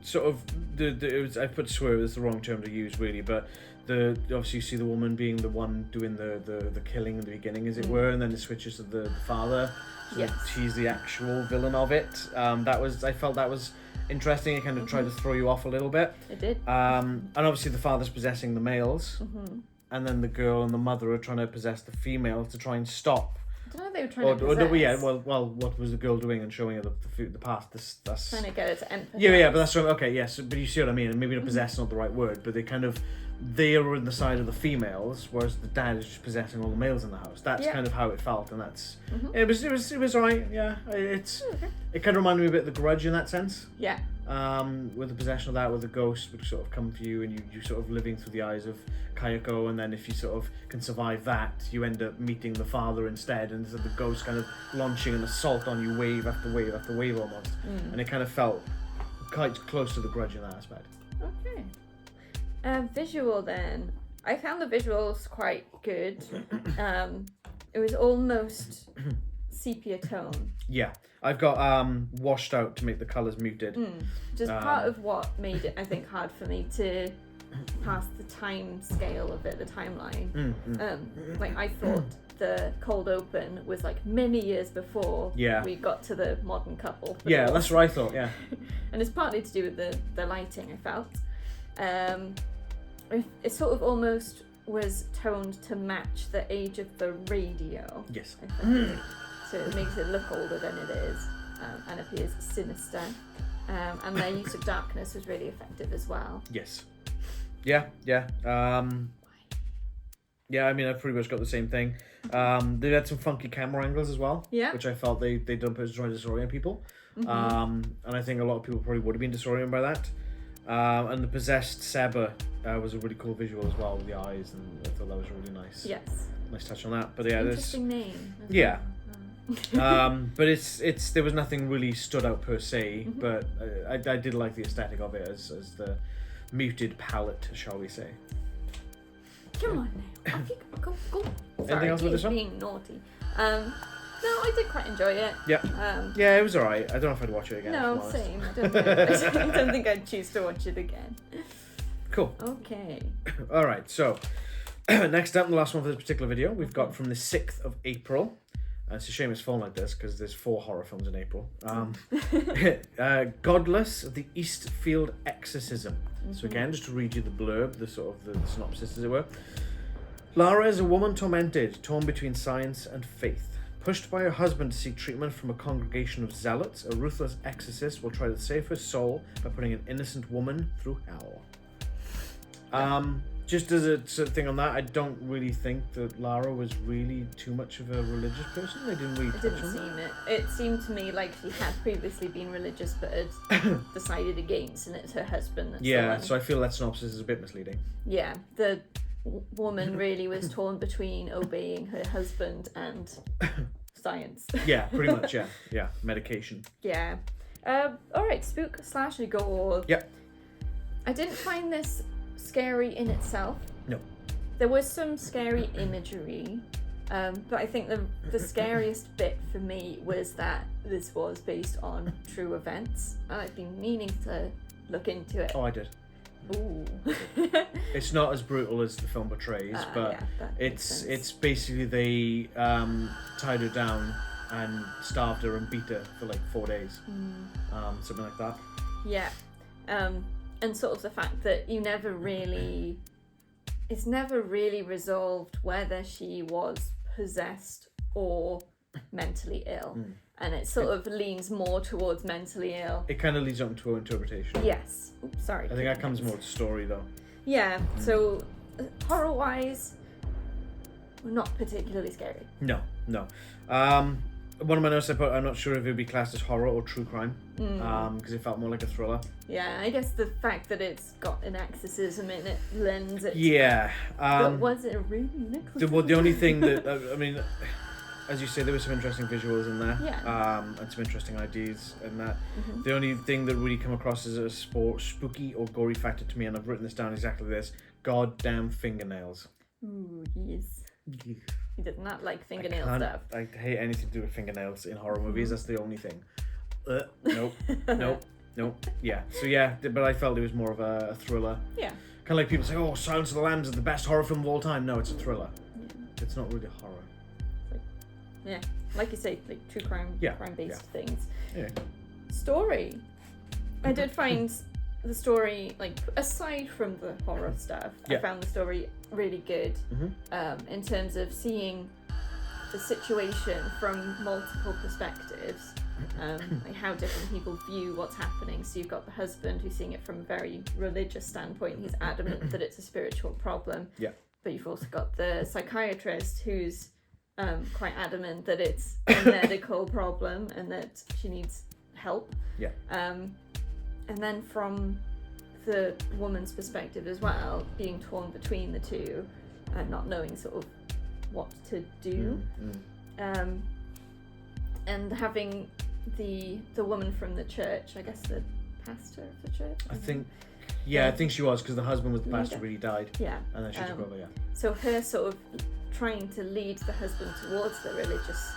Sort of it was, I put swerve as the wrong term to use really, but obviously you see the woman being the one doing the killing in the beginning, as it were, and then it switches to the father. So she's the actual villain of it. I felt that was interesting. It kind of tried to throw you off a little bit. It did. And obviously the father's possessing the males. And then the girl and the mother are trying to possess the female to try and stop. I don't know if they were trying to possess. Well, what was the girl doing and showing her the past? That's trying to get her to empathize. Yeah, but that's right. Okay, yes, but you see what I mean. And maybe possess is not the right word, but they are on the side of the females, whereas the dad is just possessing all the males in the house. That's kind of how it felt, and that's it was alright. Yeah, it kind of reminded me a bit of The Grudge in that sense. Yeah. with the possession of that, where the ghost would sort of come for you, and you sort of living through the eyes of Kayako, and then if you sort of can survive that, you end up meeting the father instead, and so the ghost kind of launching an assault on you, wave after wave after wave almost, and it kind of felt quite close to The Grudge in that aspect. Okay. Visual then. I found the visuals quite good. It was almost sepia tone. Yeah, I've got washed out to make the colours muted. Just part of what made it, I think, hard for me to pass the time scale of it, the timeline. Like, I thought the cold open was like many years before we got to the modern couple. Yeah, that's what I thought, yeah. And it's partly to do with the lighting, I felt. It sort of almost was toned to match the age of the radio. Yes. I think. So it makes it look older than it is, and appears sinister. And their use of darkness was really effective as well. Yes. Yeah. Yeah, I mean, I've pretty much got the same thing. They had some funky camera angles as well, which I felt they done to try to disorient people. And I think a lot of people probably would have been disoriented by that. And the possessed Seba was a really cool visual as well with the eyes, and I thought that was really nice. Yes. Nice touch on that. But yeah, interesting name. Yeah. But it's there was nothing really stood out per se, but I did like the aesthetic of it as the muted palette, shall we say. Come on now. Off you go. Sorry, anything else with this one? Being naughty. No, I did quite enjoy it. Yeah. Yeah, it was alright. I don't know if I'd watch it again. No, same. I don't think I'd choose to watch it again. Cool. Okay. Alright, so next up, the last one for this particular video, we've got from the 6th of April. It's a shame it's fallen like this because there's 4 horror films in April. Godless, The Eastfield Exorcism. So again, just to read you the blurb, the sort of the synopsis as it were. Lara is a woman tormented, torn between science and faith. Pushed by her husband to seek treatment from a congregation of zealots, a ruthless exorcist will try to save her soul by putting an innocent woman through hell. Just as a sort of thing on that, I don't really think that Lara was really too much of a religious person. They didn't really. It didn't seem it. It seemed to me like she had previously been religious, but had decided against, and it's her husband. That's so I feel that synopsis is a bit misleading. Yeah, the woman really was torn between obeying her husband and science. Yeah, pretty much. Yeah, medication. Yeah. All right, spook/gore. Yeah. I didn't find this scary in itself. No. There was some scary imagery, but I think the scariest bit for me was that this was based on true events, and I've been meaning to look into it. Oh, I did. Ooh. It's not as brutal as the film portrays, but it's basically they tied her down and starved her and beat her for like 4 days, something like that. Yeah. And sort of the fact that it's never really resolved whether she was possessed or mentally ill. And it sort of leans more towards mentally ill. It kind of leads on to her interpretation. Yes. Oops, sorry. I think that comes more to story though. Yeah, so horror-wise, not particularly scary. No. One of my notes I put, I'm not sure if it would be classed as horror or true crime, because it felt more like a thriller. Yeah, I guess the fact that it's got an exorcism in it lends it. Yeah. But was it really an exorcism? The only thing that, I mean, as you say, there were some interesting visuals in there, and some interesting ideas in that. The only thing that really come across as a spooky or gory factor to me, and I've written this down exactly this, goddamn fingernails. Ooh, yes. He did not like fingernail stuff. I hate anything to do with fingernails in horror movies. That's the only thing. Nope. Yeah. So yeah, but I felt it was more of a thriller. Yeah. Kind of like people say, "Oh, Silence of the Lambs is the best horror film of all time." No, it's a thriller. Yeah. It's not really horror. Yeah, like you say, like true crime, crime-based things. Yeah. Story. I did find the story, like, aside from the horror stuff, I found the story really good in terms of seeing the situation from multiple perspectives, like how different people view what's happening. So you've got the husband who's seeing it from a very religious standpoint. He's adamant that it's a spiritual problem. Yeah. But you've also got the psychiatrist who's quite adamant that it's a medical problem and that she needs help. Yeah. And then from the woman's perspective as well, being torn between the two and not knowing sort of what to do. And having the woman from the church, I guess the pastor of the church. I think she was, because the husband with the pastor really died. Yeah. And then she took over, So her sort of trying to lead the husband towards the religious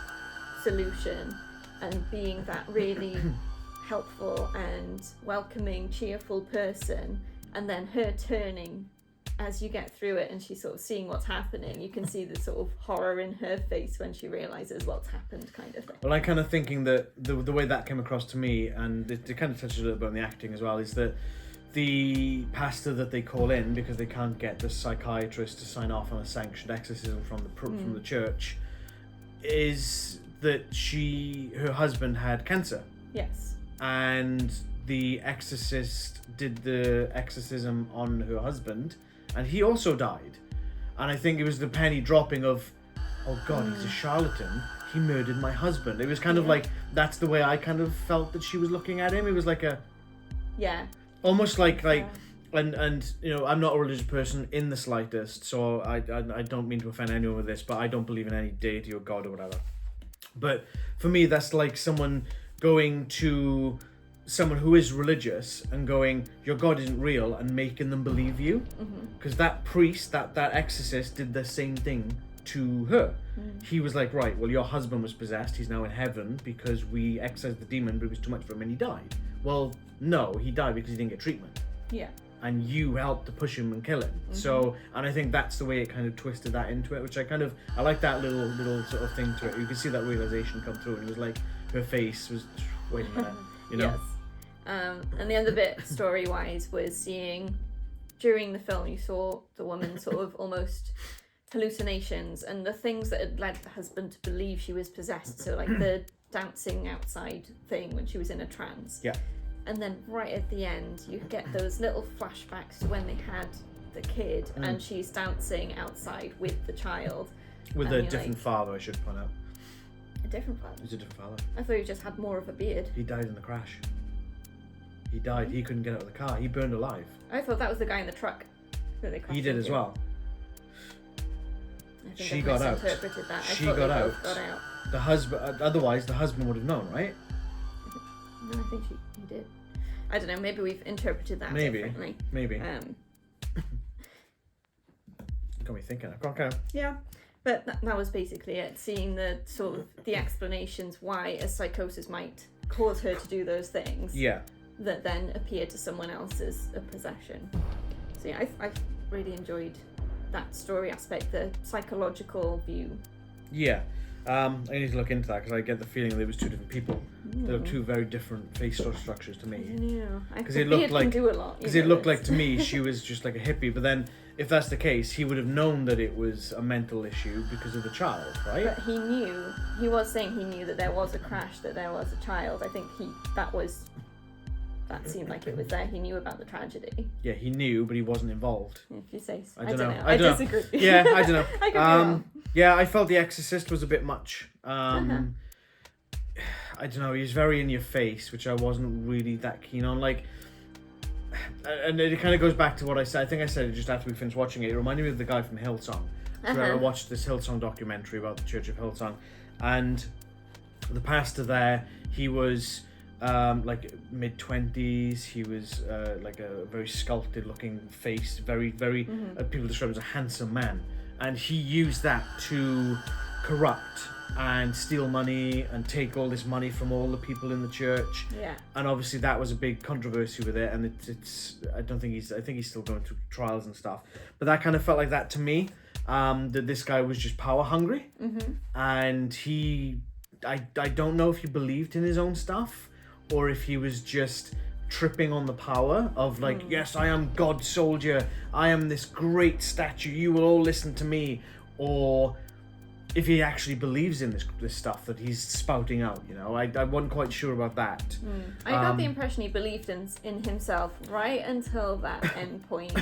solution and being that really helpful and welcoming, cheerful person, and then her turning as you get through it and she's sort of seeing what's happening. You can see the sort of horror in her face when she realises what's happened, kind of thing. Well, I'm kind of thinking that the way that came across to me, and it kind of touches a little bit on the acting as well, is that the pastor that they call in, because they can't get the psychiatrist to sign off on a sanctioned exorcism from the church, is that her husband had cancer. Yes. And the exorcist did the exorcism on her husband, and he also died. And I think it was the penny dropping of, oh God, he's a charlatan. He murdered my husband. It was kind of like, that's the way I kind of felt that she was looking at him. It was like almost like and you know, I'm not a religious person in the slightest, so I don't mean to offend anyone with this, but I don't believe in any deity or God or whatever. But for me, that's like someone going to someone who is religious and going, your God isn't real, and making them believe you. Because that priest, that exorcist, did the same thing to her. He was like, right, well, your husband was possessed, he's now in heaven because we exorcised the demon, but it was too much for him and he died. Well, no, he died because he didn't get treatment. Yeah. And you helped to push him and kill him. So, and I think that's the way it kind of twisted that into it, which I like that little sort of thing to it. You can see that realization come through, and it was like, her face was, wait a minute, you know? Yes. And the other bit, story-wise, was seeing, during the film, you saw the woman sort of almost hallucinations and the things that had led the husband to believe she was possessed. So like the dancing outside thing when she was in a trance. Yeah. And then right at the end, you get those little flashbacks to when they had the kid and she's dancing outside with the child. With a different father, I should point out. A different father? He's a different father. I thought he just had more of a beard. He died in the crash. He died. He couldn't get out of the car. He burned alive. I thought that was the guy in the truck that they crashed He did as into. well. I think She I've got out. misinterpreted that. She I thought got they out. both got out. The husband. Otherwise, the husband would have known, right? No, I think he did. I don't know. Maybe we've interpreted that differently. Maybe. Got me thinking. Okay. Yeah, but that was basically it. Seeing the sort of the explanations why a psychosis might cause her to do those things. Yeah. That then appear to someone else as a possession. So yeah, I've really enjoyed that story aspect, the psychological view. Yeah. I need to look into that because I get the feeling that it was two different people. They were two very different face structures to me. Yeah, because it looked like do a lot. Because it looked like to me she was just like a hippie. But then, if that's the case, he would have known that it was a mental issue because of the child, right? But he knew. He was saying he knew that there was a crash, that there was a child. I think that seemed like it was there. He knew about the tragedy. Yeah, he knew, but he wasn't involved. If you say so. I don't know. I disagree. Yeah, I don't know. I could be wrong. Yeah, I felt The Exorcist was a bit much. I don't know, he's very in your face, which I wasn't really that keen on. Like, and it kind of goes back to what I said. I think I said it just after we finished watching it. It reminded me of the guy from Hillsong. Where I watched this Hillsong documentary about the Church of Hillsong, and the pastor there, he was like mid-20s. He was like a very sculpted looking face, very people describe him as a handsome man, and he used that to corrupt and steal money and take all this money from all the people in the church. Yeah. And obviously that was a big controversy with it, and it's I think he's still going through trials and stuff, but that kind of felt like that to me, that this guy was just power hungry, and I don't know if he believed in his own stuff or if he was just tripping on the power of like, yes, I am God's soldier, I am this great statue, you will all listen to me, or if he actually believes in this stuff that he's spouting out, you know. I wasn't quite sure about that. I got the impression he believed in himself right until that end point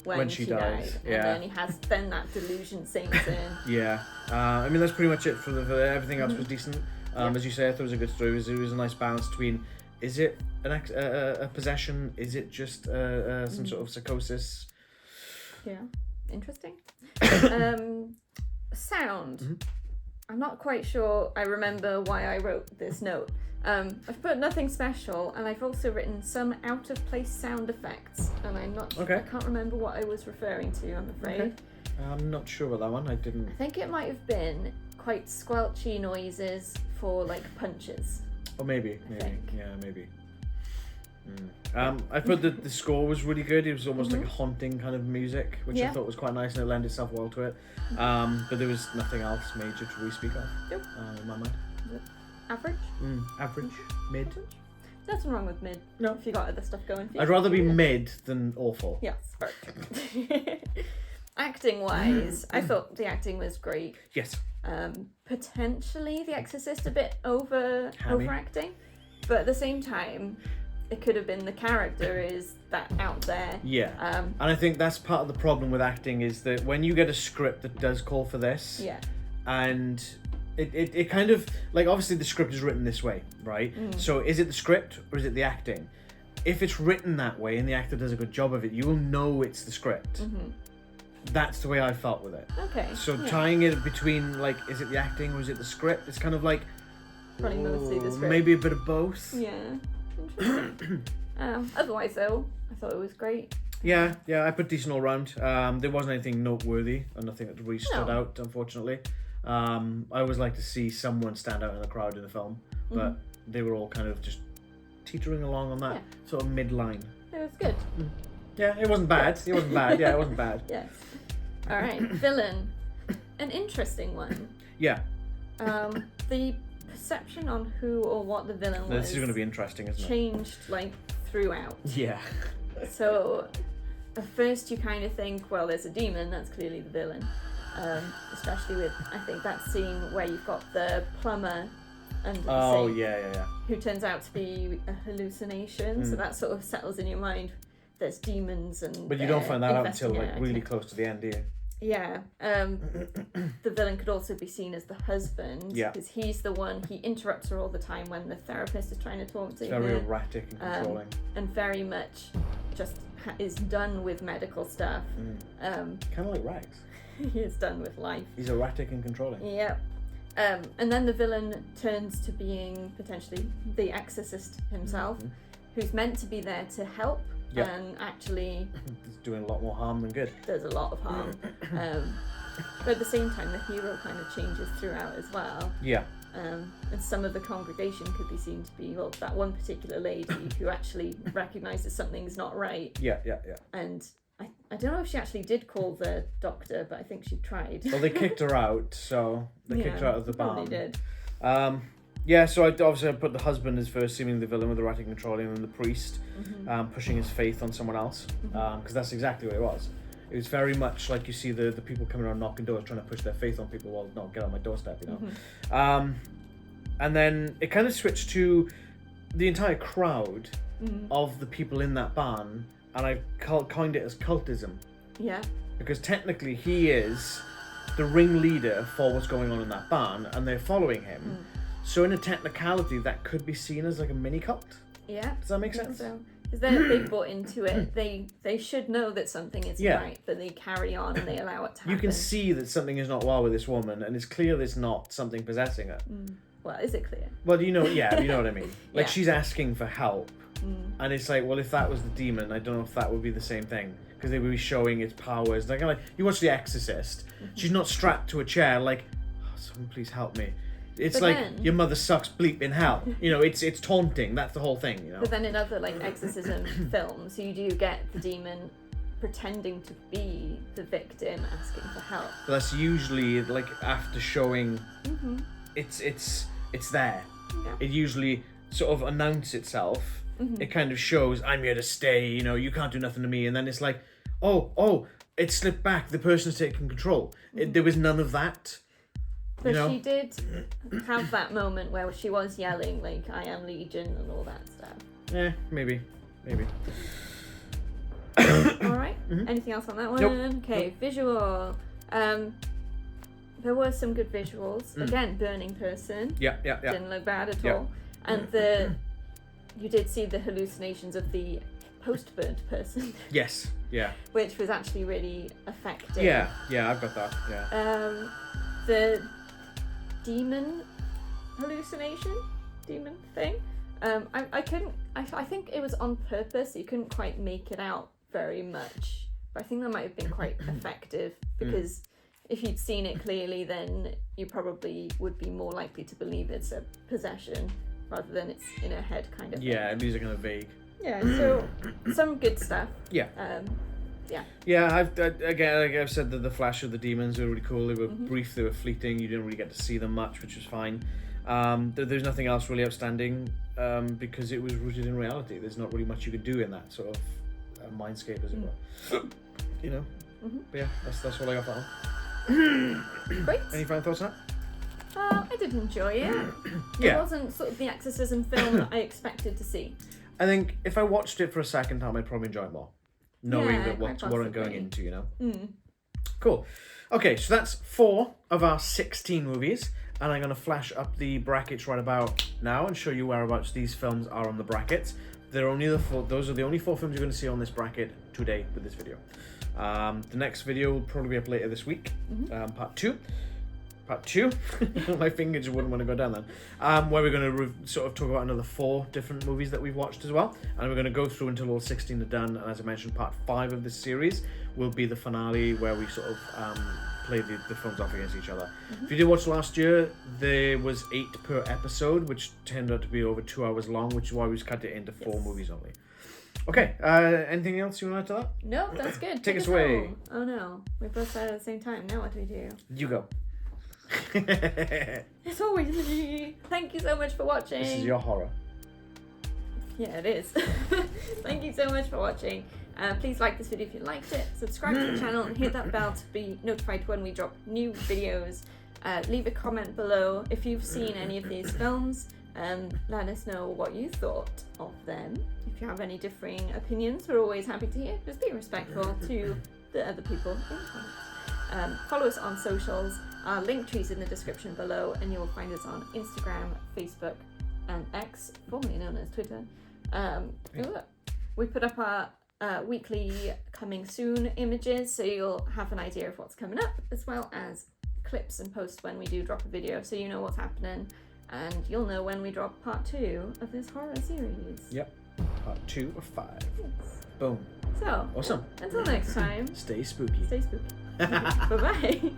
when she died. Yeah. And then he has that delusion sinks in. Yeah. I mean, that's pretty much it for everything else was decent. As you say, I thought it was a good story. It was a nice balance between Is it a possession? Is it just some sort of psychosis? Yeah, interesting. Sound. Mm-hmm. I'm not quite sure I remember why I wrote this note. I've put nothing special, and I've also written some out-of-place sound effects, and I can't remember what I was referring to, I'm afraid. Okay. I'm not sure about that one. I didn't... I think it might have been quite squelchy noises for, like, punches. Or maybe. think. Yeah, maybe. I thought that the score was really good. It was almost like a haunting kind of music, which I thought was quite nice, and it lent itself well to it. But there was nothing else major to really speak of in my mind. Average? Average? Mid? Nothing wrong with mid. No. If you got other stuff going for you. I'd rather be mid than awful. Yes, perfect. Acting-wise, I thought the acting was great. Yes. Potentially The Exorcist a bit overacting, but at the same time, it could have been the character is that out there. Yeah. And I think that's part of the problem with acting is that when you get a script that does call for this, and it kind of, like, obviously the script is written this way, right? So is it the script or is it the acting? If it's written that way and the actor does a good job of it, you will know it's the script. That's the way I felt with it. Okay. So tying it between, like, is it the acting or is it the script? It's kind of like... Probably mostly the script. Maybe a bit of both. Yeah. Interesting. Otherwise, though, I thought it was great. Yeah, I put decent all round. There wasn't anything noteworthy and nothing that really stood out, unfortunately. I always like to see someone stand out in the crowd in a film, but they were all kind of just teetering along on that sort of midline. It was good. Yeah, it wasn't bad. It wasn't bad. Yeah, it wasn't bad. Yes. All right, villain. An interesting one. Yeah. The perception on who or what the villain was. This is going to be interesting, isn't it? Changed like throughout. Yeah. So at first you kind of think, well, there's a demon. That's clearly the villain. Especially with, I think, that scene where you've got the plumber under the sink. Oh, yeah. Who turns out to be a hallucination. So that sort of settles in your mind. There's demons and. But you don't find that out until like really close to the end, do you? Yeah. The villain could also be seen as the husband. Yeah. Because he's the one, he interrupts her all the time when the therapist is trying to talk to her. Very erratic and controlling. And very much just is done with medical stuff. Kind of like Rags. He is done with life. He's erratic and controlling. Yep. And then the villain turns to being potentially the exorcist himself, who's meant to be there to help. Yep. And actually He's doing a lot more harm than good. does a lot of harm. But at the same time, the hero kind of changes throughout as well. Yeah. And some of the congregation could be seen to be, well, that one particular lady who actually recognises something's not right. Yeah. And I don't know if she actually did call the doctor, but I think she tried. Well, they kicked her out, so they kicked her out of the barn. They did. Yeah, so I put the husband as first, seeming the villain with the erratic controlling, and then the priest pushing his faith on someone else, because that's exactly what it was. It was very much like you see the people coming around knocking doors trying to push their faith on people. Well, no, get on my doorstep, you know. And then it kind of switched to the entire crowd of the people in that barn, and I coined it as cultism. Yeah. Because technically he is the ringleader for what's going on in that barn, and they're following him. So in a technicality, that could be seen as like a mini cult. Yeah. Does that make sense? So, because they bought into it, they should know that something isn't right, but they carry on and they allow it to happen. You can see that something is not well with this woman, and it's clear there's not something possessing her. Well, is it clear? Well, you know what I mean. Like she's asking for help, and it's like, well, if that was the demon, I don't know if that would be the same thing, because they would be showing its powers. Like you watch The Exorcist, she's not strapped to a chair like, oh, someone please help me. It's but like then, your mother sucks bleep in hell. You know, it's taunting. That's the whole thing. You know. But then in other like exorcism films, you do get the demon pretending to be the victim, asking for help. But that's usually like after showing it's there. Yeah. It usually sort of announces itself. It kind of shows I'm here to stay. You know, you can't do nothing to me. And then it's like, oh, it slipped back. The person's taking control. There was none of that. But she did have that moment where she was yelling, like, I am Legion and all that stuff. Yeah, maybe. Alright, anything else on that one? Nope. Okay, visual. There were some good visuals. Again, burning person. Yeah. Didn't look bad at Yeah. all. And the you did see the hallucinations of the post-burnt person, Yes. Yeah. which was actually really effective. Yeah. Yeah. I've got that. Yeah. The demon hallucination, demon thing. I couldn't. I think it was on purpose. You couldn't quite make it out very much, but I think that might have been quite effective because if you'd seen it clearly, then you probably would be more likely to believe it's a possession rather than it's in her head kind of thing. Yeah. These are kind of vague. Yeah. So some good stuff. Yeah. Yeah. Yeah, again, like I've said, that the flash of the demons were really cool. They were brief, they were fleeting. You didn't really get to see them much, which was fine. There's nothing else really outstanding because it was rooted in reality. There's not really much you could do in that sort of mindscape, as it were. You know. But yeah, that's all I got for that one. Great. Any final thoughts on that? I did enjoy it. Yeah. It wasn't sort of the exorcism film that I expected to see. I think if I watched it for a second time, I'd probably enjoy it more, knowing Yeah, that quite what I'm going possibly. into. You know. Cool. Okay, so that's 4 of our 16 movies. And I'm going to flash up the brackets right about now and show you whereabouts these films are on the brackets. Those are the only 4 films you're going to see on this bracket today with this video. The next video will probably be up later this week, part 2. Part 2? My finger just wouldn't want to go down then. Where we're going to sort of talk about another 4 different movies that we've watched as well. And we're going to go through until all 16 are done. And as I mentioned, part 5 of this series will be the finale where we sort of play the films off against each other. If you did watch last year, there was 8 per episode, which turned out to be over 2 hours long, which is why we cut it into 4 movies only. Okay, anything else you want to add to that? No, that's good. Take us away. home. Oh no, we both said at the same time. Now what do we do? You go. It's always me. Thank you so much for watching. This is your horror. Yeah, it is. Thank you so much for watching. Please like this video if you liked it. Subscribe to the channel and hit that bell to be notified when we drop new videos. Leave a comment below if you've seen any of these films. Let us know what you thought of them. If you have any differing opinions, we're always happy to hear. Just be respectful to the other people in the comments. Follow us on socials. Our link tree's in the description below, and you'll find us on Instagram, Facebook, and X, formerly known as Twitter. We put up our weekly coming soon images, so you'll have an idea of what's coming up, as well as clips and posts when we do drop a video, so you know what's happening, and you'll know when we drop part 2 of this horror series. Yep, part 2 of 5. Yes. Boom. So, Awesome. until next time, Stay spooky. stay spooky. Bye-bye.